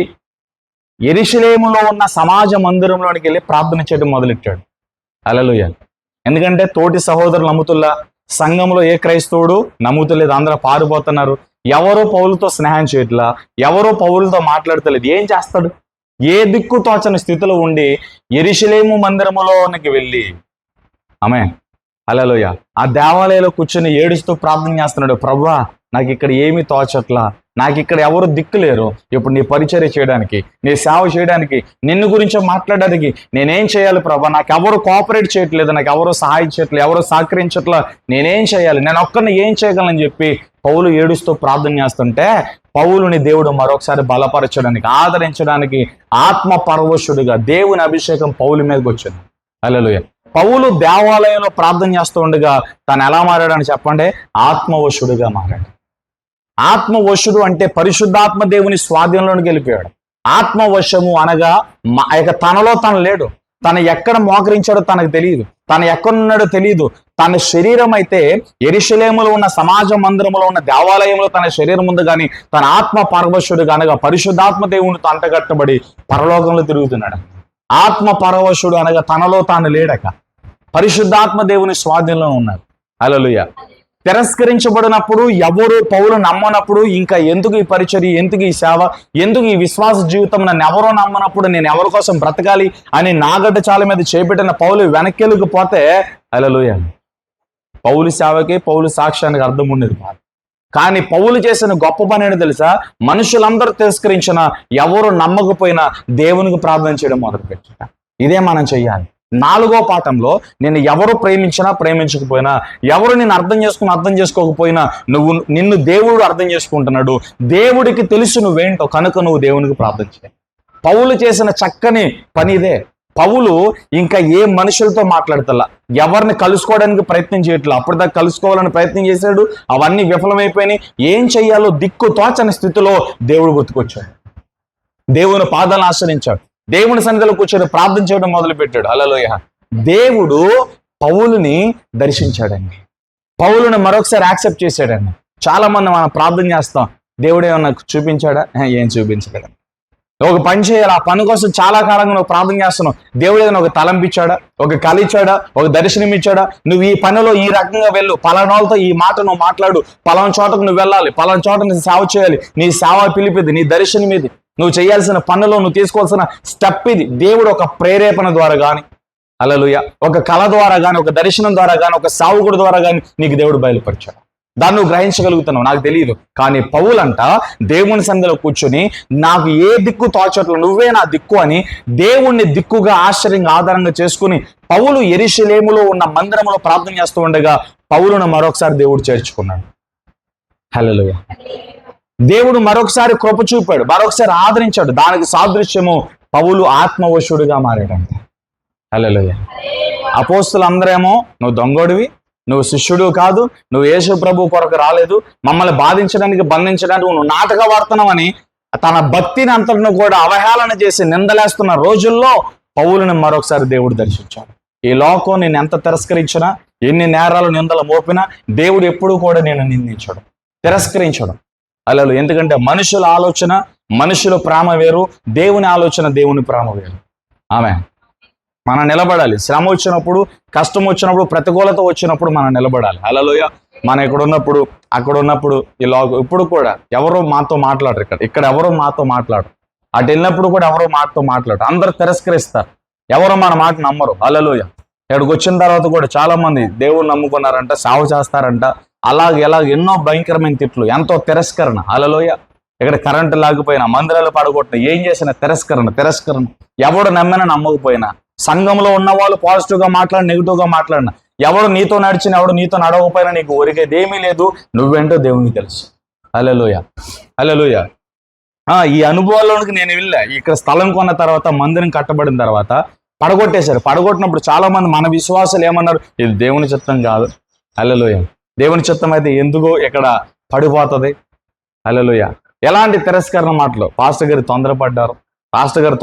యెరూషలేములో ఉన్న సమాజ మందిరంలోనికి వెళ్ళి ప్రార్థన చేయడం మొదలెట్టాడు. హల్లెలూయా. ఎందుకంటే తోటి సహోదరులు నమ్ముతుల్లా, సంఘంలో ఏ క్రైస్తవుడు నమ్ముతలేదు, అందరూ పారిపోతున్నారు. ఎవరో పౌలుతో స్నేహం చేయట్లా, ఎవరో పౌలుతో మాట్లాడతలేదు. ఏం చేస్తాడు? ఏ దిక్కు తోచని స్థితిలో ఉండి యెరూషలేము మందిరములోనికి వెళ్ళి ఆమేన్ హల్లెలూయా ఆ దేవాలయంలో కూర్చొని ఏడుస్తూ ప్రార్థన చేస్తున్నాడు. ప్రభువా నాకు ఇక్కడ ఏమీ తోచట్లా, నాకు ఇక్కడ ఎవరు దిక్కు లేరు, ఇప్పుడు నీ పరిచర్య చేయడానికి, నీ సేవ చేయడానికి, నిన్ను గురించి మాట్లాడడానికి నేనేం చేయాలి ప్రభా? నాకు ఎవరు కోఆపరేట్ చేయట్లేదు, నాకు ఎవరు సహాయం చేయట్లేదు, ఎవరు సహకరించట్లా, నేనేం చేయాలి, నేను ఒక్కరిని ఏం చేయగలని చెప్పి పౌలు ఏడుస్తూ ప్రార్థన చేస్తుంటే పౌలుని దేవుడు మరొకసారి బలపరచడానికి, ఆదరించడానికి ఆత్మ పరవశుడిగా దేవుని అభిషేకం పౌలు మీదకి వచ్చింది. హల్లెలూయా. పౌలు దేవాలయంలో ప్రార్థన చేస్తూ ఉండగా తను ఎలా మారాడని చెప్పండి? ఆత్మవశుడిగా మారాడు. ఆత్మవశుడు అంటే పరిశుద్ధాత్మ దేవుని స్వాధీనంలోకి వెళ్ళిపోయాడు. ఆత్మవశము అనగా తనలో తను లేడు, తను ఎక్కడ మోకరించాడో తనకు తెలియదు, తను ఎక్కడున్నాడో తెలియదు. తన శరీరం అయితే యెరూషలేములో ఉన్న సమాజ మందిరంలో ఉన్న దేవాలయంలో తన శరీరం ఉంది, కానీ తన ఆత్మ పరవశుడు అనగా పరిశుద్ధాత్మ దేవునితో అంటగట్టబడి పరలోకంలో తిరుగుతున్నాడు. ఆత్మ పరవశుడు అనగా తనలో తాను లేడక పరిశుద్ధాత్మ దేవుని స్వాధీనంలో ఉన్నాడు. హల్లెలూయా. తిరస్కరించబడినప్పుడు, ఎవరు పౌలు నమ్మనప్పుడు, ఇంకా ఎందుకు ఈ పరిచర్య, ఎందుకు ఈ సేవ, ఎందుకు ఈ విశ్వాస జీవితం, నన్ను ఎవరో నమ్మనప్పుడు నేను ఎవరి కోసం బ్రతకాలి అని నాగడ్డ చాల మీద చేపెట్టిన పౌలు వెనక్కి పోతే హల్లెలూయా పౌలు సేవకి, పౌలు సాక్ష్యానికి అర్థం ఉండేది కాదు. కానీ పౌలు చేసిన గొప్ప పని ఏంటో తెలుసా? మనుషులందరూ తిరస్కరించిన, ఎవరు నమ్మకపోయినా దేవునికి ప్రార్థన చేయడం మొదలుపెట్టాట. ఇదే మనం చెయ్యాలి. 4వ పాఠంలో, నేను ఎవరు ప్రేమించినా ప్రేమించకపోయినా, ఎవరు నిన్ను అర్థం చేసుకోకపోయినా, నిన్ను దేవుడు అర్థం చేసుకుంటున్నాడు. దేవుడికి తెలుసు నువ్వేంటో, కనుక నువ్వు దేవునికి ప్రార్థన చేయాలి. పౌలు చేసిన చక్కని పని ఇదే. పౌలు ఇంకా ఏ మనుషులతో మాట్లాడతల్లా, ఎవరిని కలుసుకోవడానికి ప్రయత్నం చేయట్లా. అప్పటిదాకా కలుసుకోవాలని ప్రయత్నం చేశాడు, అవన్నీ విఫలమైపోయినాయి. ఏం చెయ్యాలో దిక్కు తోచని స్థితిలో దేవుడు గుర్తుకొచ్చాడు. దేవుని పాదాలను ఆశ్రయించాడు. దేవుని సన్నిధిలో కూర్చొని ప్రార్థన చేయడం మొదలుపెట్టాడు. హల్లెలూయా. దేవుడు పౌలుని దర్శించాడండి. పౌలుని మరొకసారి యాక్సెప్ట్ చేశాడండి. చాలా మంది మనం ప్రార్థన చేస్తాం, దేవుడు ఏమన్నా చూపించాడా? ఏం చూపించలేడు. ఒక పని చేయాలి, ఆ పని కోసం చాలా కాలంగా నువ్వు ప్రార్థన చేస్తున్నావు. దేవుడు ఏదైనా ఒక తలంపిచ్చాడా, ఒక కళ ఇచ్చాడా, ఒక దర్శనం ఇచ్చాడా? నువ్వు ఈ పనిలో ఈ రకంగా వెళ్ళు, పలానాలతో ఈ మాట నువ్వు మాట్లాడు, పలానా చోటకు నువ్వు వెళ్ళాలి, పలానా చోట నీ సేవ చేయాలి, నీ సేవ పిలిపిది, నీ దర్శనం ఇది, నువ్వు చేయాల్సిన పనులో నువ్వు తీసుకోవాల్సిన స్టెప్ ఇది. దేవుడు ఒక ప్రేరేపణ ద్వారా కానీ, హల్లెలూయా, ఒక కళ ద్వారా కానీ, ఒక దర్శనం ద్వారా కానీ, ఒక సావుకుడు ద్వారా కానీ నీకు దేవుడు బయలుపరిచాడు. దాన్ని నువ్వు గ్రహించగలుగుతున్నావు, నాకు తెలియదు. కానీ పౌలంట దేవుని సన్నిధిలో కూర్చొని, నాకు ఏ దిక్కు తోచట్లు, నువ్వే నా దిక్కు అని దేవుణ్ణి దిక్కుగా ఆశ్చర్యంగా ఆధారంగా చేసుకుని, పౌలు యెరూషలేములో ఉన్న మందిరంలో ప్రార్థన చేస్తూ ఉండగా పౌలును మరొకసారి దేవుడు చేర్చుకున్నాడు. హల్లెలూయా. దేవుడు మరొకసారి కృప చూపాడు, మరొకసారి ఆదరించాడు. దానికి సాదృశ్యము పౌలు ఆత్మవశుడిగా మారాడంట. హల్లెలూయా. అపోస్తులందరేమో, నువ్వు దొంగోడివి, నువ్వు శిష్యుడు కాదు, నువ్వు యేసు ప్రభు కొరకు రాలేదు, మమ్మల్ని బాధించడానికి బంధించడానికి నువ్వు నాటక వాడుతున్నావని తన భక్తిని అంతటిని కూడా అవహేళన చేసి నిందలేస్తున్న రోజుల్లో పౌలుని మరొకసారి దేవుడు దర్శించాడు. ఈ లోకం నేను ఎంత తిరస్కరించినా, ఎన్ని నేరాలు నిందలు మోపినా దేవుడు ఎప్పుడూ కూడా నేను నిందించడు, తిరస్కరించడం. అలా ఎందుకంటే మనుషుల ఆలోచన, మనుషుల ప్రేమ వేరు, దేవుని ఆలోచన, దేవుని ప్రేమ వేరు. ఆమె మనం నిలబడాలి. శ్రమ వచ్చినప్పుడు, కష్టం వచ్చినప్పుడు, ప్రతికూలత వచ్చినప్పుడు మనం నిలబడాలి. హల్లెలూయా. మనం ఇక్కడ ఉన్నప్పుడు, అక్కడ ఉన్నప్పుడు, ఇప్పుడు కూడా ఎవరో మాతో మాట్లాడరు. ఇక్కడ ఎవరో మాతో మాట్లాడరు. అటు వెళ్ళినప్పుడు కూడా ఎవరో మాతో మాట్లాడరు. అందరూ తిరస్కరిస్తారు, ఎవరో మన మాట నమ్మరు. హల్లెలూయా. ఇక్కడికి వచ్చిన తర్వాత కూడా చాలా మంది దేవుని నమ్ముకున్నారంట, సాగు చేస్తారంట, ఎలాగ ఎన్నో భయంకరమైన తిట్లు, ఎంతో తిరస్కరణ. హల్లెలూయా. ఇక్కడ కరెంటు లేకపోయినా, మందిరాలు పడగొట్టిన, ఏం చేసిన తిరస్కరణ. ఎవడు నమ్మినా నమ్మకపోయినా, సంఘంలో ఉన్న వాళ్ళు పాజిటివ్గా మాట్లాడి, నెగిటివ్గా మాట్లాడిన, ఎవడు నీతో నడిచిన, ఎవడు నీతో నడవకపోయినా నీకు ఒరిగేదేమీ లేదు. నువ్వేంటో దేవునికి తెలుసు. హల్లెలూయా. హల్లెలూయా. ఈ అనుభవాల్లోనికి నేను వెళ్ళా. ఇక్కడ స్థలం కొన్న తర్వాత, మందిరం కట్టబడిన తర్వాత పడగొట్టేశారు. పడగొట్టినప్పుడు చాలా మంది మన విశ్వాసాలు ఏమన్నారు? ఇది దేవుని చిత్తం కాదు. హల్లెలూయా. దేవుని చిత్తం అయితే ఎందుకో ఇక్కడ పడిపోతుంది. హల్లెలూయా. ఎలాంటి తిరస్కరణ మాటలు. పాస్టర్ గారు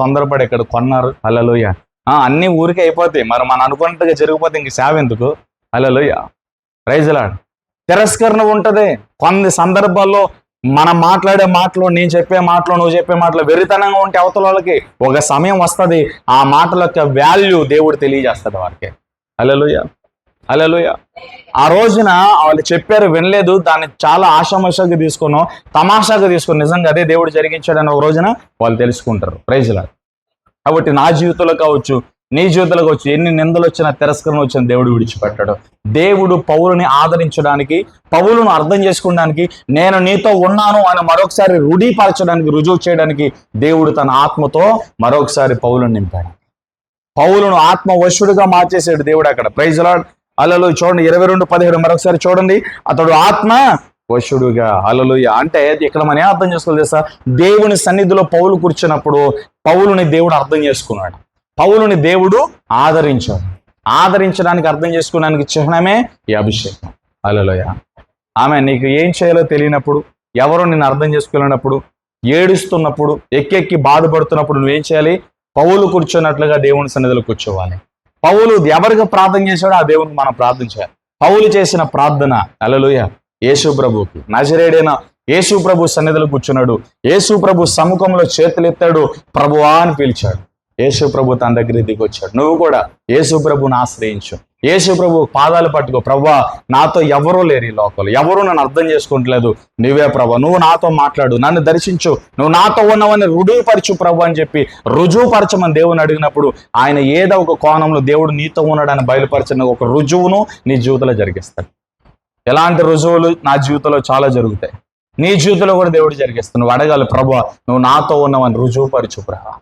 తొందరపడి ఇక్కడ కొన్నారు. హల్లెలూయా. అన్ని ఊరికే అయిపోతాయి, మరి మనం అనుకున్నట్టుగా జరిగిపోతే ఇంక సేవ ఎందుకు? హల్లెలూయా. Praise Lord. తిరస్కరణ ఉంటది. కొన్ని సందర్భాల్లో మనం మాట్లాడే మాటలు, నేను చెప్పే మాటలు, నువ్వు చెప్పే మాటలు వెరితనంగా ఉంటే అవతల వాళ్ళకి ఒక సమయం వస్తుంది, ఆ మాటల యొక్క వాల్యూ దేవుడు తెలియజేస్తాడు వారికి. హల్లెలూయా. హల్లెలూయా. ఆ రోజున వాళ్ళు చెప్పారు, వినలేదు, దాన్ని చాలా ఆషామాషాగా తీసుకున్నాం, తమాషాగా తీసుకుని నిజంగా అదే దేవుడు జరిగించాడని ఒక రోజున వాళ్ళు తెలుసుకుంటారు. Praise lord. కాబట్టి నా జీవితంలో కావచ్చు, నీ జీవితంలో కావచ్చు, ఎన్ని నిందలు వచ్చినా, తిరస్కరణ వచ్చిన దేవుడు విడిచిపెట్టాడు. దేవుడు పౌలుని ఆదరించడానికి, పౌలును అర్థం చేసుకోవడానికి, నేను నీతో ఉన్నాను అని మరొకసారి రూఢీపరచడానికి, రుజువు చేయడానికి దేవుడు తన ఆత్మతో మరొకసారి పౌలుని నింపాడు. పౌలును ఆత్మవశుడిగా మార్చేసాడు దేవుడు అక్కడ. Praise Lord. హల్లెలూయా. చూడండి 22:17 మరొకసారి చూడండి. అతడు ఆత్మ వశుడుగా. హల్లెలూయా. అంటే ఇక్కడ మనం ఏం అర్థం చేసుకోవాలి తెలుసా? దేవుని సన్నిధిలో పౌలు కూర్చున్నప్పుడు పౌలుని దేవుడు అర్థం చేసుకున్నాడు, పౌలుని దేవుడు ఆదరించాడు. ఆదరించడానికి, అర్థం చేసుకోవడానికి చిహ్నమే ఈ అభిషేకం. హల్లెలూయా. ఆమె నీకు ఏం చేయాలో తెలియనప్పుడు, ఎవరో నిన్ను అర్థం చేసుకోలేనప్పుడు, ఏడుస్తున్నప్పుడు, ఎక్కెక్కి బాధపడుతున్నప్పుడు నువ్వేం చేయాలి? పౌలు కూర్చున్నట్లుగా దేవుని సన్నిధిలో కూర్చోవాలి. పౌలు ఎవరికి ప్రార్థన చేశాడో ఆ దేవునికి మనం ప్రార్థన చేయాలి. పౌలు చేసిన ప్రార్థన, హల్లెలూయా, యేసు ప్రభుకి, నజరేయుడైన యేసు ప్రభు సన్నిధిలో కూర్చున్నాడు. యేసు ప్రభు సముఖంలో చేతులెత్తాడు, ప్రభువా అని పిలిచాడు. యేసు ప్రభు తన దగ్గరికి దిగొచ్చాడు. నువ్వు కూడా యేసు ప్రభుని ఆశ్రయించు, యేసు ప్రభు పాదాలు పట్టుకో. ప్రభువా, నాతో ఎవరూ లేరు ఈ లోకంలో, ఎవరూ నన్ను అర్థం చేసుకుంటలేదు, నువ్వే ప్రభు, నువ్వు నాతో మాట్లాడు, నన్ను దర్శించు, నువ్వు నాతో ఉన్నవని రుజువుపరచు ప్రభు అని చెప్పి రుజువుపరచమని దేవుని అడిగినప్పుడు ఆయన ఏదో ఒక కోణంలో దేవుడు నీతో ఉన్నాడని బయలుపరచిన ఒక రుజువును నీ జీవితంలో జరిగిస్తాడు. ఎలాంటి రుజువులు నా జీవితంలో చాలా జరుగుతాయి. నీ జీవితంలో కూడా దేవుడు జరిగిస్తాడు. నువ్వు అడగాలి, ప్రభువా నువ్వు నాతో ఉన్నావని రుజువుపరచు ప్రభా.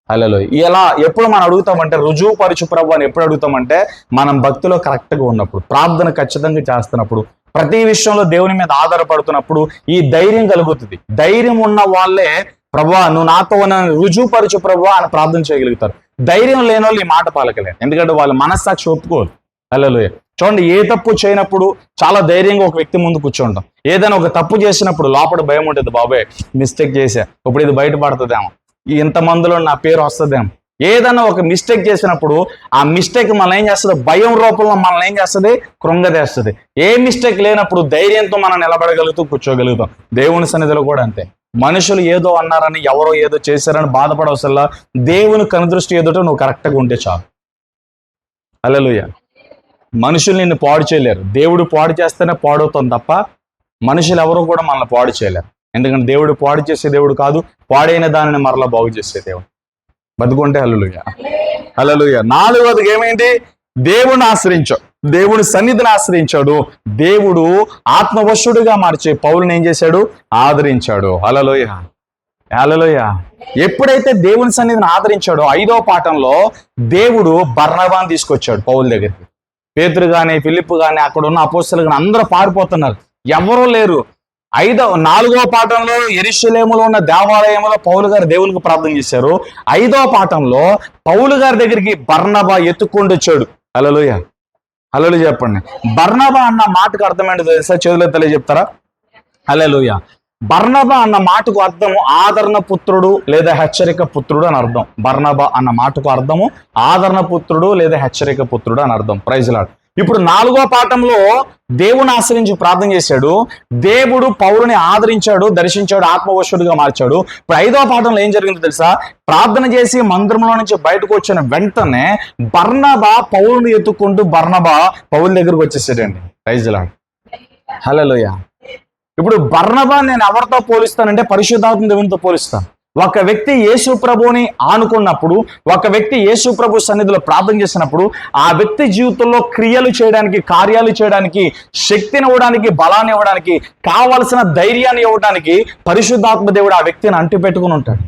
హల్లెలూయా. ఎలా ఎప్పుడు మనం అడుగుతామంటే రుజువుపరచు ప్రభు అని ఎప్పుడు అడుగుతామంటే మనం భక్తిలో కరెక్ట్గా ఉన్నప్పుడు, ప్రార్థన ఖచ్చితంగా చేస్తున్నప్పుడు, ప్రతి విషయంలో దేవుని మీద ఆధారపడుతున్నప్పుడు ఈ ధైర్యం కలుగుతుంది. ధైర్యం ఉన్న వాళ్ళే ప్రభువా నువ్వు నాతో ఉన్న రుజువుపరచు ప్రభువా అని ప్రార్థన చేయగలుగుతారు. ధైర్యం లేని వాళ్ళు ఈ మాట పలకలేరు, ఎందుకంటే వాళ్ళ మనస్సాక్షి ఒప్పుకోరు. హల్లెలూయా. చూడండి, ఏ తప్పు చేయనప్పుడు చాలా ధైర్యంగా ఒక వ్యక్తి ముందు కూర్చుంటాం. ఏదైనా ఒక తప్పు చేసినప్పుడు లోపల భయం ఉంటుంది, బాబాయ్ మిస్టేక్ చేశా, ఇప్పుడు ఇది బయటపడుతుందేమో, ఇంతమందిలో నా పేరు వస్తుందేమో. ఏదైనా ఒక మిస్టేక్ చేసినప్పుడు ఆ మిస్టేక్ మనల్ని ఏం చేస్తుంది? భయం రూపంలో మనల్ని ఏం చేస్తుంది? కృంగదేస్తుంది. ఏ మిస్టేక్ లేనప్పుడు ధైర్యంతో మనం నిలబడగలుగుతూ కూర్చోగలుగుతాం. దేవుని సన్నిధిలో కూడా అంతే. మనుషులు ఏదో అన్నారని, ఎవరో ఏదో చేశారని బాధపడవసల్లా దేవుని కనుదృష్టి ఎదుట నువ్వు కరెక్ట్గా ఉంటే చాలు. హల్లెలూయా. మనుషులు నిన్ను పాడు చేయలేరు. దేవుడు పాడు చేస్తేనే పాడవుతాం తప్ప మనుషులు ఎవరు కూడా మనల్ని పాడు చేయలేరు. ఎందుకంటే దేవుడు పాడు చేసే దేవుడు కాదు, పాడైన దానిని మరలా బాగు చేసే దేవుడు. బతుకుంటే హల్లెలూయా. హల్లెలూయా. నాలుగవది ఏమైంది? దేవుని ఆశ్రయించాడు, దేవుని సన్నిధిని ఆశ్రయించాడు. దేవుడు ఆత్మవశుడుగా మార్చే పౌలుని ఏం చేశాడు? ఆదరించాడు. హల్లెలూయా. హల్లెలూయా. ఎప్పుడైతే దేవుని సన్నిధిని ఆదరించాడో 5వ పాఠంలో దేవుడు బర్నబాను తీసుకొచ్చాడు పౌలు దగ్గరికి. పేతురు కానీ, ఫిలిప్పు కానీ, అక్కడ ఉన్న అపోస్తలు కానీ అందరూ పారిపోతున్నారు, ఎవరూ లేరు. 4వ పాఠంలో యెరూషలేములో ఉన్న దేవాలయంలో పౌలు గారు దేవునికి ప్రార్థన చేశారు. 5వ పాఠంలో పౌలు గారి దగ్గరికి బర్నబా ఎత్తుక్കൊണ്ട് వచ్చాడు. హల్లెలూయా. హల్లెలూయా చెప్పండి. బర్నబా అన్న మాటకు అర్థమేంటో తెలుసా? చేతులు తెలియజెప్తారా? హల్లెలూయా. బర్నబా అన్న మాటకు అర్థము ఆదరణ పుత్రుడు లేదా హెచ్చరిక పుత్రుడు అని అర్థం. బర్నబా అన్న మాటకు అర్థము ఆదరణ పుత్రుడు లేదా హెచ్చరిక పుత్రుడు అని అర్థం. Praise lord. ఇప్పుడు 4వ పాఠంలో దేవుని ఆశ్రయించి ప్రార్థన చేశాడు. దేవుడు పౌలుని ఆదరించాడు, దర్శించాడు, ఆత్మవశుడిగా మార్చాడు. ఇప్పుడు 5వ పాఠంలో ఏం జరిగిందో తెలుసా? ప్రార్థన చేసి మందిరంలో నుంచి బయటకు వచ్చిన వెంటనే బర్నబా పౌలుని ఎత్తుకుంటూ బర్నబా పౌలు దగ్గరకు వచ్చేసాడండి. Praise Lord. హల్లెలూయా. ఇప్పుడు బర్నబా నేను ఎవరితో పోలిస్తానంటే పరిశుద్ధాత్మ దేవునితో పోలిస్తాను. ఒక వ్యక్తి యేసు ప్రభువుని ఆనుకున్నప్పుడు, ఒక వ్యక్తి యేసు ప్రభు సన్నిధిలో ప్రార్థన చేసినప్పుడు ఆ వ్యక్తి జీవితంలో క్రియలు చేయడానికి, కార్యాలు చేయడానికి, శక్తిని ఇవ్వడానికి, బలాన్ని ఇవ్వడానికి, కావలసిన ధైర్యాన్ని ఇవ్వడానికి పరిశుద్ధాత్మ దేవుడు ఆ వ్యక్తిని అంటి పెట్టుకుని ఉంటాడు.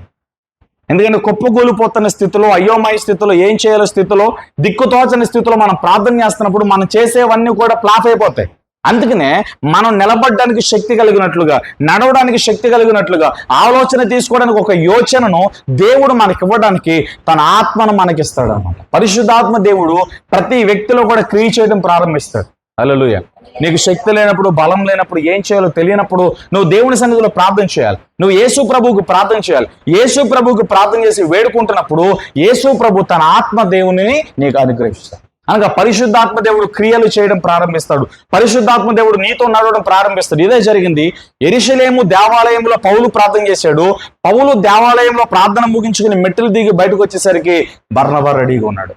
ఎందుకంటే కుప్పగూలిపోతున్న స్థితిలో, అయోమయ స్థితిలో, ఏం చేయాలో స్థితిలో, దిక్కుతోచని స్థితిలో మనం ప్రార్థన చేస్తున్నప్పుడు మనం చేసేవన్నీ కూడా ఫ్లాప్ అయిపోతాయి. అందుకనే మనం నిలబడడానికి శక్తి కలిగినట్లుగా, నడవడానికి శక్తి కలిగినట్లుగా, ఆలోచన తీసుకోవడానికి ఒక యోచనను దేవుడు మనకి ఇవ్వడానికి తన ఆత్మను మనకిస్తాడు అన్నమాట. పరిశుద్ధాత్మ దేవుడు ప్రతి వ్యక్తిలో కూడా క్రియ చేయడం ప్రారంభిస్తాడు. హల్లెలూయా. నీకు శక్తి లేనప్పుడు, బలం లేనప్పుడు, ఏం చేయాలో తెలియనప్పుడు నువ్వు దేవుని సన్నిధిలో ప్రార్థన చేయాలి. నువ్వు యేసు ప్రభువుకు ప్రార్థన చేయాలి. యేసు ప్రభువుకు ప్రార్థన చేసి వేడుకుంటున్నప్పుడు యేసు ప్రభు తన ఆత్మ దేవుని నీకు అనుగ్రహిస్తాడు. అనగా పరిశుద్ధాత్మ దేవుడు క్రియలు చేయడం ప్రారంభిస్తాడు. పరిశుద్ధాత్మ దేవుడు నీతో నడవడం ప్రారంభిస్తాడు. ఇదే జరిగింది. యెరూషలేము దేవాలయంలో పౌలు ప్రార్థన చేశాడు. పౌలు దేవాలయంలో ప్రార్థన ముగించుకుని మెట్లు దిగి బయటకు వచ్చేసరికి బర్నబా రెడీగా ఉన్నాడు.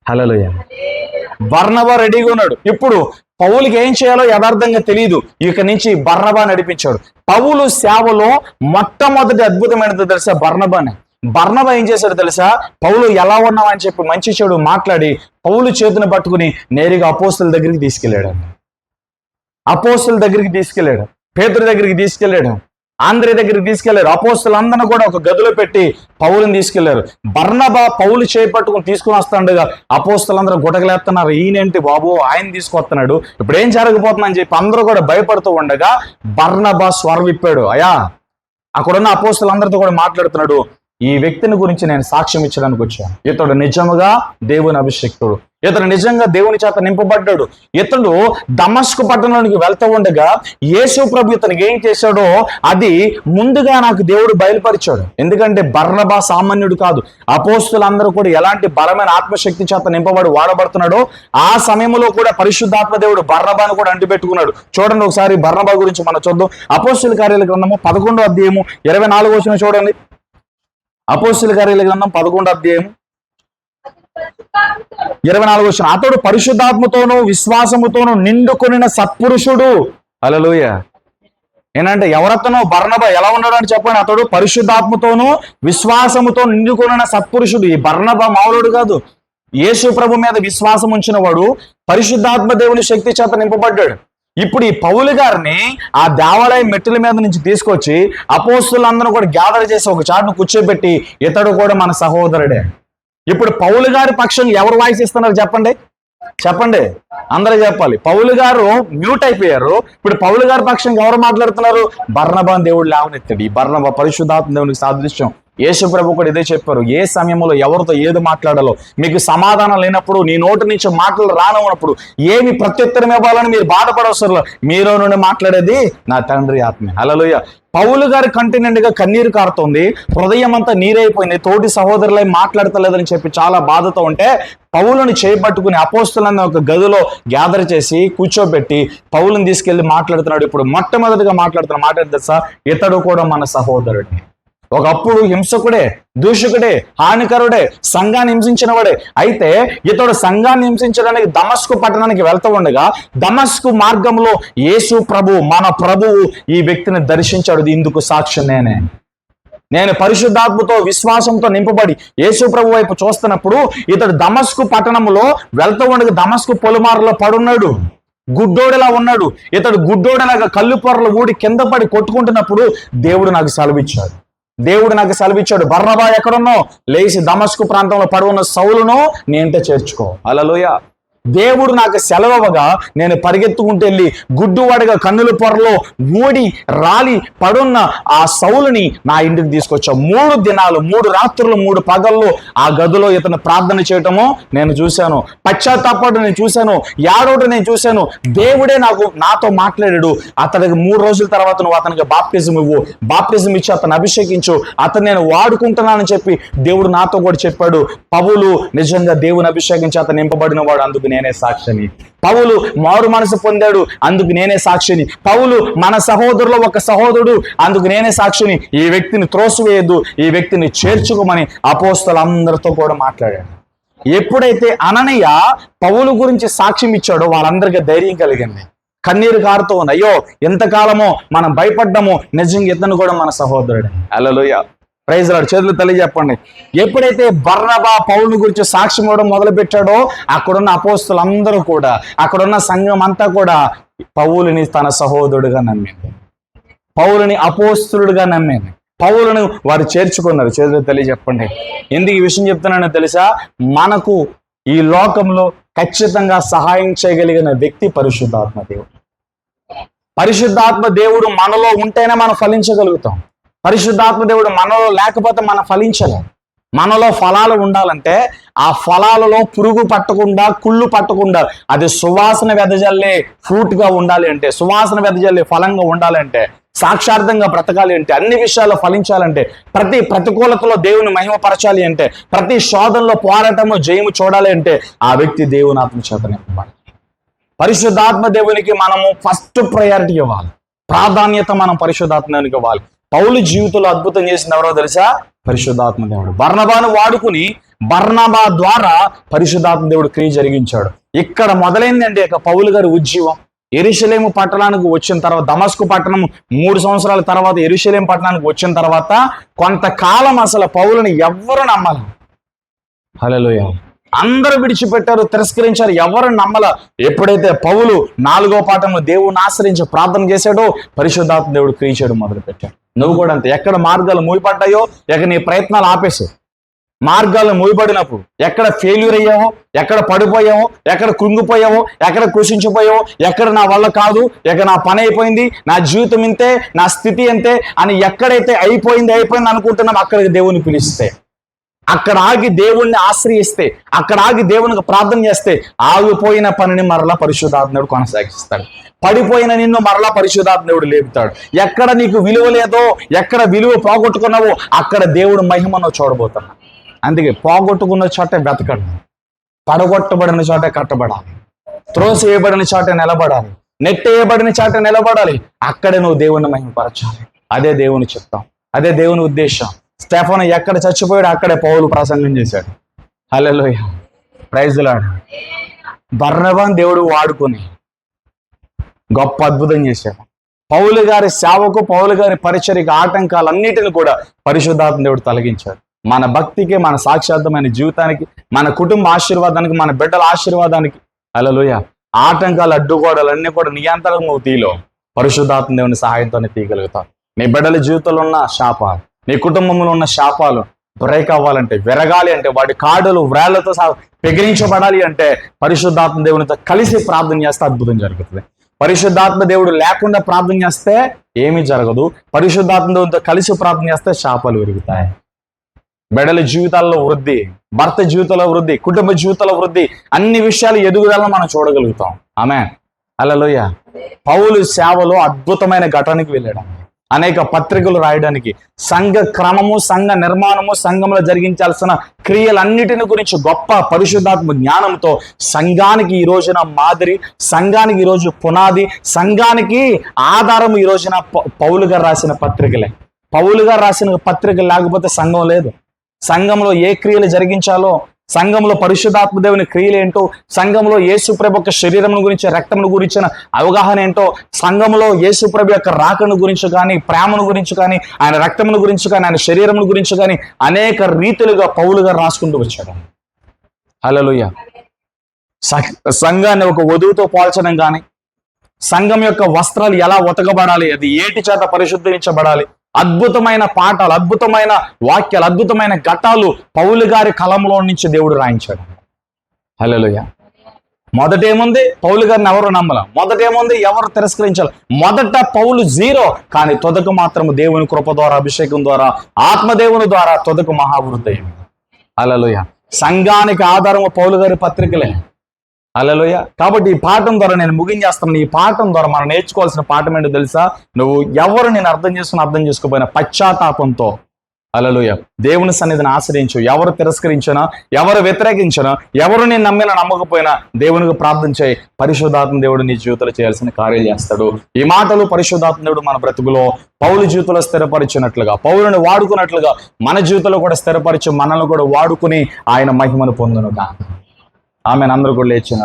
హల్లెలూయా. బర్నబా రెడీగా ఉన్నాడు. ఇప్పుడు పౌలుకి ఏం చేయాలో యథార్థంగా తెలియదు. ఇక నుంచి బర్నబా నడిపించాడు. పౌలు సేవలో మొట్టమొదటి అద్భుతమైనది తెలుసా? బర్నబా ఏం చేశాడు తెలుసా? పౌలు ఎలా ఉన్నావు అని చెప్పి మంచి చెడు మాట్లాడి పౌలు చేతిని పట్టుకుని నేరుగా అపోస్తల దగ్గరికి తీసుకెళ్ళాడు. పేతురు దగ్గరికి తీసుకెళ్ళాడు, ఆంద్రే దగ్గరికి తీసుకెళ్లారు. అపోస్తలందరినీ కూడా ఒక గదిలో పెట్టి పౌలుని తీసుకెళ్లారు. బర్నబా పౌలు చేపట్టుకుని తీసుకుని వస్తుండగా అపోస్తలందరూ గుటకలేస్తున్నారు. ఈయనేంటి బాబు, ఆయన తీసుకొస్తున్నాడు, ఇప్పుడు ఏం జరగబోతుందని చెప్పి అందరూ కూడా భయపడుతూ ఉండగా బర్నబా స్వరం విప్పాడు. అయ్యా, అక్కడున్న అపోస్తలందరితో కూడా మాట్లాడుతున్నాడు. ఈ వ్యక్తిని గురించి నేను సాక్ష్యం ఇచ్చడానికి వచ్చాను. ఇతడు నిజముగా దేవుని అభిషేక్తుడు, ఇతడు నిజంగా దేవుని చేత నింపబడ్డాడు. ఇతడు దమస్కు పట్టణంలోనికి వెళ్తూ ఉండగా యేసు ప్రభు ఇతనికి ఏం చేశాడో అది ముందుగా నాకు దేవుడు బయలుపరిచాడు. ఎందుకంటే బర్నబా సామాన్యుడు కాదు. అపోస్తులందరూ కూడా ఎలాంటి బలమైన ఆత్మశక్తి చేత నింపబడి వాడబడుతున్నాడో ఆ సమయంలో కూడా పరిశుద్ధాత్మ దేవుడు బర్నబాను కూడా అంటిపెట్టుకున్నాడు. చూడండి ఒకసారి బర్నబా గురించి మనం చూద్దాం. అపోస్తుల కార్యాల గ్రంథము 11వ అధ్యాయము 24వ వచనం చూడండి. అపోస్తుల కార్యాల గ్రంథం 11వ అధ్యాయం 24వ వచనం. అతడు పరిశుద్ధాత్మతోనూ విశ్వాసముతోనూ నిండుకొనిన సత్పురుషుడు. హల్లెలూయా. ఏంటంటే ఎవరతనో బర్నబా ఎలా ఉన్నాడు అని చెప్పండి. అతడు పరిశుద్ధాత్మతోనూ విశ్వాసముతో నిండుకొనిన సత్పురుషుడు. ఈ బర్నబా మామూలుడు కాదు. యేసు ప్రభు మీద విశ్వాసం ఉంచిన వాడు పరిశుద్ధాత్మ దేవుని శక్తి చేత నింపబడ్డాడు. ఇప్పుడు ఈ పౌలు గారిని ఆ దేవాలయం మెట్టుల మీద నుంచి తీసుకొచ్చి అపోస్తులందరూ కూడా గ్యాదర్ చేసి ఒక చాటును కూర్చోబెట్టి ఇతడు కూడా మన సహోదరుడే. ఇప్పుడు పౌలు గారి పక్షం ఎవరు వాయిస్ ఇస్తున్నారు చెప్పండి, చెప్పండి, అందరూ చెప్పాలి. పౌలు గారు మ్యూట్ అయిపోయారు. ఇప్పుడు పౌలు గారి పక్షం ఎవరు మాట్లాడుతున్నారు? బర్నబాను దేవుడు లేవనెత్తాడు. ఈ బర్నబా పరిశుద్ధాత్మ దేవునికి సాదృశ్యం. యేసు ప్రభు కూడా ఇదే చెప్పారు, ఏ సమయంలో ఎవరితో ఏది మాట్లాడాలో మీకు సమాధానం లేనప్పుడు, నీ నోటి నుంచి మాటలు రానప్పుడు ఏమి ప్రత్యుత్తరం ఇవ్వాలని మీరు బాధపడవసరం, మీలో నుండి మాట్లాడేది నా తండ్రి ఆత్మే. హల్లెలూయా. పౌలు గారి కంటి నిండుగా కన్నీరు కారుతోంది, హృదయం అంతా నీరైపోయింది, తోటి సహోదరులై మాట్లాడతలేదని చెప్పి చాలా బాధతో ఉంటే పౌలుని చేపట్టుకుని అపోస్తులను ఒక గదిలో గ్యాదర్ చేసి కూర్చోబెట్టి పౌలుని తీసుకెళ్లి మాట్లాడుతున్నాడు. ఇప్పుడు మొట్టమొదటిగా మాట్లాడుతున్న మాట తెలుసా? ఇతడు కూడా మన సహోదరుడే. ఒకప్పుడు హింసకుడే, దూషకుడే, హానికరుడే, సంఘాన్ని హింసించిన వాడే. అయితే ఇతడు సంఘాన్ని హింసించడానికి దమస్కు పట్టణానికి వెళ్తూ ఉండగా దమస్కు మార్గంలో యేసు ప్రభు, మన ప్రభువు ఈ వ్యక్తిని దర్శించాడు. ఇందుకు సాక్ష్యం నేను పరిశుద్ధాత్మతో విశ్వాసంతో నింపబడి యేసు ప్రభు వైపు చూస్తున్నప్పుడు ఇతడు దమస్కు పట్టణంలో వెళ్తూ ఉండగా దమస్కు పొలిమారులో పడున్నాడు, గుడ్డోడిలా ఉన్నాడు. ఇతడు గుడ్డోడిలాగా కళ్ళు పొరలు ఊడి కింద పడి కొట్టుకుంటున్నప్పుడు దేవుడు నాకు సెలవిచ్చాడు, బర్నబా ఎక్కడున్నావు? లేచి దమస్కు ప్రాంతంలో పడి ఉన్న సౌలును నేంటే చేర్చుకో. హల్లెలూయా. దేవుడు నాకు సెలవగా నేను పరిగెత్తుకుంటూ వెళ్ళి గుడ్డువాడిగా కన్నుల పొరలో ఊడి రాలి పడున్న ఆ సౌలుని నా ఇంటికి తీసుకొచ్చా. 3 దినాలు 3 రాత్రులు 3 పగళ్ళు ఆ గదిలో ఇతను ప్రార్థన చేయటము నేను చూశాను, పశ్చాత్తాపడు నేను చూశాను, యాడోడు నేను చూశాను. దేవుడే నాతో మాట్లాడాడు. అతనికి 3 రోజుల తర్వాత నువ్వు అతనికి బాప్టిజం ఇవ్వు, బాప్టిజం ఇచ్చి అతను అభిషేకించు, అతను నేను వాడుకుంటున్నానని చెప్పి దేవుడు నాతో కూడా చెప్పాడు. పౌలు నిజంగా దేవుని అభిషేకించి అతను నింపబడిన వాడు, అందుకు నేనే సాక్షిని. పౌలు మారు మనసు పొందాడు, అందుకు నేనే సాక్షిని. పౌలు మన సహోదరులో ఒక సహోదరుడు, అందుకు నేనే సాక్షిని. ఈ వ్యక్తిని త్రోసివేయద్దు, ఈ వ్యక్తిని చేర్చుకోమని అపోస్తలులందరితో కూడా మాట్లాడాడు. ఎప్పుడైతే అననీయ పౌలు గురించి సాక్ష్యం ఇచ్చాడో వాళ్ళందరికీ ధైర్యం కలిగింది. కన్నీరు కారుతూ ఉంది, అయ్యో ఎంతకాలమో మనం భయపడ్డాము, నిజంగా ఇతను కూడా మన సహోదరుడే. హల్లెలూయా. Praise lord. చేతులు తెలియజెప్పండి. ఎప్పుడైతే బర్నబా పౌలు గురించి సాక్ష్యం ఇవ్వడం మొదలు పెట్టాడో అక్కడున్న అపోస్తులందరూ కూడా, అక్కడున్న సంఘం అంతా కూడా పౌలుని తన సహోదరుడుగా నమ్మింది, పౌలుని అపోస్తులుడుగా నమ్మింది, పౌలును వారు చేర్చుకున్నారు. చేతులు తెలియజెప్పండి. ఎందుకు ఈ విషయం చెప్తున్నానో తెలుసా? మనకు ఈ లోకంలో ఖచ్చితంగా సహాయం చేయగలిగిన వ్యక్తి పరిశుద్ధాత్మ దేవుడు. పరిశుద్ధాత్మ దేవుడు మనలో ఉంటేనే మనం ఫలించగలుగుతాం. పరిశుద్ధాత్మ దేవుడు మనలో లేకపోతే మనం ఫలించలేం. మనలో ఫలాలు ఉండాలంటే ఆ ఫలాలలో పురుగు పట్టకుండా, కుళ్ళు పట్టకుండా, అది సువాసన వెదజల్లే ఫ్రూట్గా ఉండాలి అంటే, సువాసన వెదజల్లే ఫలంగా ఉండాలి అంటే, సాక్షార్థంగా బ్రతకాలి అంటే, అన్ని విషయాల్లో ఫలించాలంటే, ప్రతి ప్రతికూలతలో దేవుని మహిమపరచాలి అంటే, ప్రతి శోధనలో పోరాటము జయము చూడాలి అంటే ఆ వ్యక్తి దేవుని ఆత్మ చేత నింపబడాలి. పరిశుద్ధాత్మ దేవునికి మనము ఫస్ట్ ప్రయారిటీ ఇవ్వాలి, ప్రాధాన్యత మనం పరిశుద్ధాత్మకి ఇవ్వాలి. పౌలు జీవితంలో అద్భుతం చేసిన ఎవరో తెలుసా? పరిశుద్ధాత్మ దేవుడు. బర్నబాను వాడుకుని బర్నబా ద్వారా పరిశుద్ధాత్మ దేవుడు క్రియ జరిగించాడు. ఇక్కడ మొదలైందండి ఇక పౌలు గారి ఉద్యమం. యెరూషలేము పట్టణానికి వచ్చిన తర్వాత, దమస్కు పట్టణం 3 సంవత్సరాల తర్వాత యెరూషలేము పట్టణానికి వచ్చిన తర్వాత కొంతకాలం అసలు పౌలుని ఎవ్వరు నమ్మలేదు. హల్లెలూయా. అందరూ విడిచిపెట్టారు, తిరస్కరించారు, ఎవరు నమ్మల. ఎప్పుడైతే పౌలు 4వ పాఠంలో దేవుని ఆశ్రయించి ప్రార్థన చేశాడో పరిశుద్ధాత్మ దేవుడు క్రియ చేయడం మొదలు పెట్టాడు. నువ్వు కూడా అంతే. ఎక్కడ మార్గాలు మూయపడ్డాయో ఎక్కడ నీ ప్రయత్నాలు ఆపేసి, మార్గాలు మూయబడినప్పుడు ఎక్కడ ఫెయిల్యూర్ అయ్యావో, ఎక్కడ పడిపోయావో, ఎక్కడ కృంగిపోయావో, ఎక్కడ కృషించిపోయావో, ఎక్కడ నా వల్ల కాదు, ఎక్కడ నా పని అయిపోయింది, నా జీవితం ఇంతే, నా స్థితి అంతే అని ఎక్కడైతే అయిపోయింది అనుకుంటున్నాం అక్కడికి దేవుని పిలిస్తే, అక్కడ ఆగి దేవుణ్ణి ఆశ్రయిస్తే, అక్కడ ఆగి దేవునికి ప్రార్థన చేస్తే ఆగిపోయిన పనిని మరలా పరిశుద్ధాత్ముడు కొనసాగిస్తాడు. పడిపోయిన నిన్ను మరలా పరిశుద్ధాత్ముడు లేపుతాడు. ఎక్కడ నీకు విలువ లేదో, ఎక్కడ విలువ పోగొట్టుకున్నావో అక్కడ దేవుడు మహిమను చూడబోతున్నాడు. అందుకే పోగొట్టుకున్న చోట బ్రతకండి, పడగొట్టబడిన చోట కట్టబడాలి, త్రోసివేయబడిన చోట నిలబడాలి, నెట్టేయబడిన చోట నిలబడాలి. అక్కడే నువ్వు దేవుని మహిమపరచాలి. అదే దేవుని చిత్తం, అదే దేవుని ఉద్దేశం. స్టెఫను ఎక్కడ చచ్చిపోయాడు అక్కడే పౌలు ప్రసంగం చేశాడు. హల్లెలూయా. Praise lord. బర్నబాను దేవుడు వాడుకొని గొప్ప అద్భుతం చేశాడు. పౌలు గారి సేవకు, పౌలు గారి పరిచర్యకు ఆటంకాలన్నిటిని కూడా పరిశుద్ధాత్మ దేవుడు తొలగించాడు. మన భక్తికి, మన సాక్షాత్మైన జీవితానికి, మన కుటుంబ ఆశీర్వాదానికి, మన బిడ్డల ఆశీర్వాదానికి హల్లెలూయా ఆటంకాలు, అడ్డుగోడలు అన్నీ కూడా నియంత్రణ నువ్వు తీలో పరిశుద్ధాత్మ దేవుని సహాయంతోనే తీయగలుగుతావు. నీ బిడ్డల జీవితంలో ఉన్న శాపాలు, నీ కుటుంబంలో ఉన్న శాపాలు బ్రేక్ అవ్వాలంటే, విరగాలి అంటే, వాటి కాడులు వ్రేళ్లతో పెగిరించబడాలి అంటే పరిశుద్ధాత్మ దేవునితో కలిసి ప్రార్థన చేస్తే అద్భుతం జరుగుతుంది. పరిశుద్ధాత్మ దేవుడు లేకుండా ప్రార్థన చేస్తే ఏమీ జరగదు. పరిశుద్ధాత్మ దేవునితో కలిసి ప్రార్థన చేస్తే శాపాలు విరుగుతాయి. బిడ్డల జీవితాల్లో వృద్ధి, భర్త జీవితంలో వృద్ధి, కుటుంబ జీవితంలో వృద్ధి, అన్ని విషయాలు ఎదుగుదలను మనం చూడగలుగుతాం. ఆమేన్. హల్లెలూయా. పౌలు సేవలో అద్భుతమైన ఘటనకి వెళ్ళాడు. అనేక పత్రికలు రాయడానికి, సంఘ క్రమము, సంఘ నిర్మాణము, సంఘంలో జరిగించాల్సిన క్రియలన్నిటిని గురించి గొప్ప పరిశుద్ధాత్మ జ్ఞానంతో సంఘానికి ఈ రోజున మాదిరి, సంఘానికి ఈరోజు పునాది, సంఘానికి ఆధారం ఈ రోజున పౌలు గారు రాసిన పత్రికలే. పౌలు గారు రాసిన పత్రికలు లేకపోతే సంఘం లేదు. సంఘంలో ఏ క్రియలు జరిగించాలో, సంఘంలో పరిశుద్ధాత్మ దేవుని క్రియలు ఏంటో, సంఘంలో యేసుప్రభు యొక్క శరీరం గురించి, రక్తమును గురించిన అవగాహన ఏంటో, సంఘంలో యేసుప్రభు యొక్క రాకను గురించి కానీ, ప్రేమను గురించి కానీ, ఆయన రక్తమును గురించి కానీ, ఆయన శరీరమును గురించి కానీ అనేక రీతులుగా పౌలు గారు రాసుకుంటూ వచ్చాడు. హల్లెలూయా. సంఘాన్ని ఒక వధువుతో పోల్చడం కానీ, సంఘం యొక్క వస్త్రాలు ఎలా ఉతకబడాలి, అది ఏటి చేత పరిశుద్ధరించబడాలి, అద్భుతమైన పాఠాలు, అద్భుతమైన వాక్యాలు, అద్భుతమైన ఘట్టాలు పౌలు గారి కలంలో నుంచి దేవుడు రాయించాడు. హల్లెలూయా. మొదటేముంది, పౌలు గారిని ఎవరు నమ్మలం, మొదటేముంది, ఎవరు తిరస్కరించాలి. మొదట పౌలు జీరో, కానీ తొదకు మాత్రం దేవుని కృప ద్వారా, అభిషేకం ద్వారా, ఆత్మదేవుని ద్వారా తొదకు మహావృద్ధి అయింది. హల్లెలూయా. సంఘానికి ఆధారము పౌలు గారి పత్రికలే. హల్లెలూయా. కాబట్టి ఈ పాఠం ద్వారా నేను ముగించేస్తాను. ఈ పాఠం ద్వారా మనం నేర్చుకోవాల్సిన పాఠం ఏంటో తెలుసా? నువ్వు ఎవరు నేను అర్థం చేసుకోకపోయినా పశ్చాత్తాపంతో హల్లెలూయా దేవుని సన్నిధిని ఆశ్రయించు. ఎవరు తిరస్కరించినా, ఎవరు వ్యతిరేకించినా, ఎవరు నేను నమ్మినా నమ్మకపోయినా దేవునికి ప్రార్థన చేయి. పరిశుద్ధాత్మ దేవుడు నీ జీవితంలో చేయాల్సిన కార్యాలు చేస్తాడు. ఈ మాటలు పరిశుద్ధాత్మ దేవుడు మన బ్రతుకులో పౌలు జీవితంలో స్థిరపరిచినట్లుగా, పౌలుని వాడుకున్నట్లుగా మన జీవితంలో కూడా స్థిరపరిచి మనల్ని కూడా వాడుకుని ఆయన మహిమను పొందునుగా. ఆమెను అందరూ కూడా లేచిన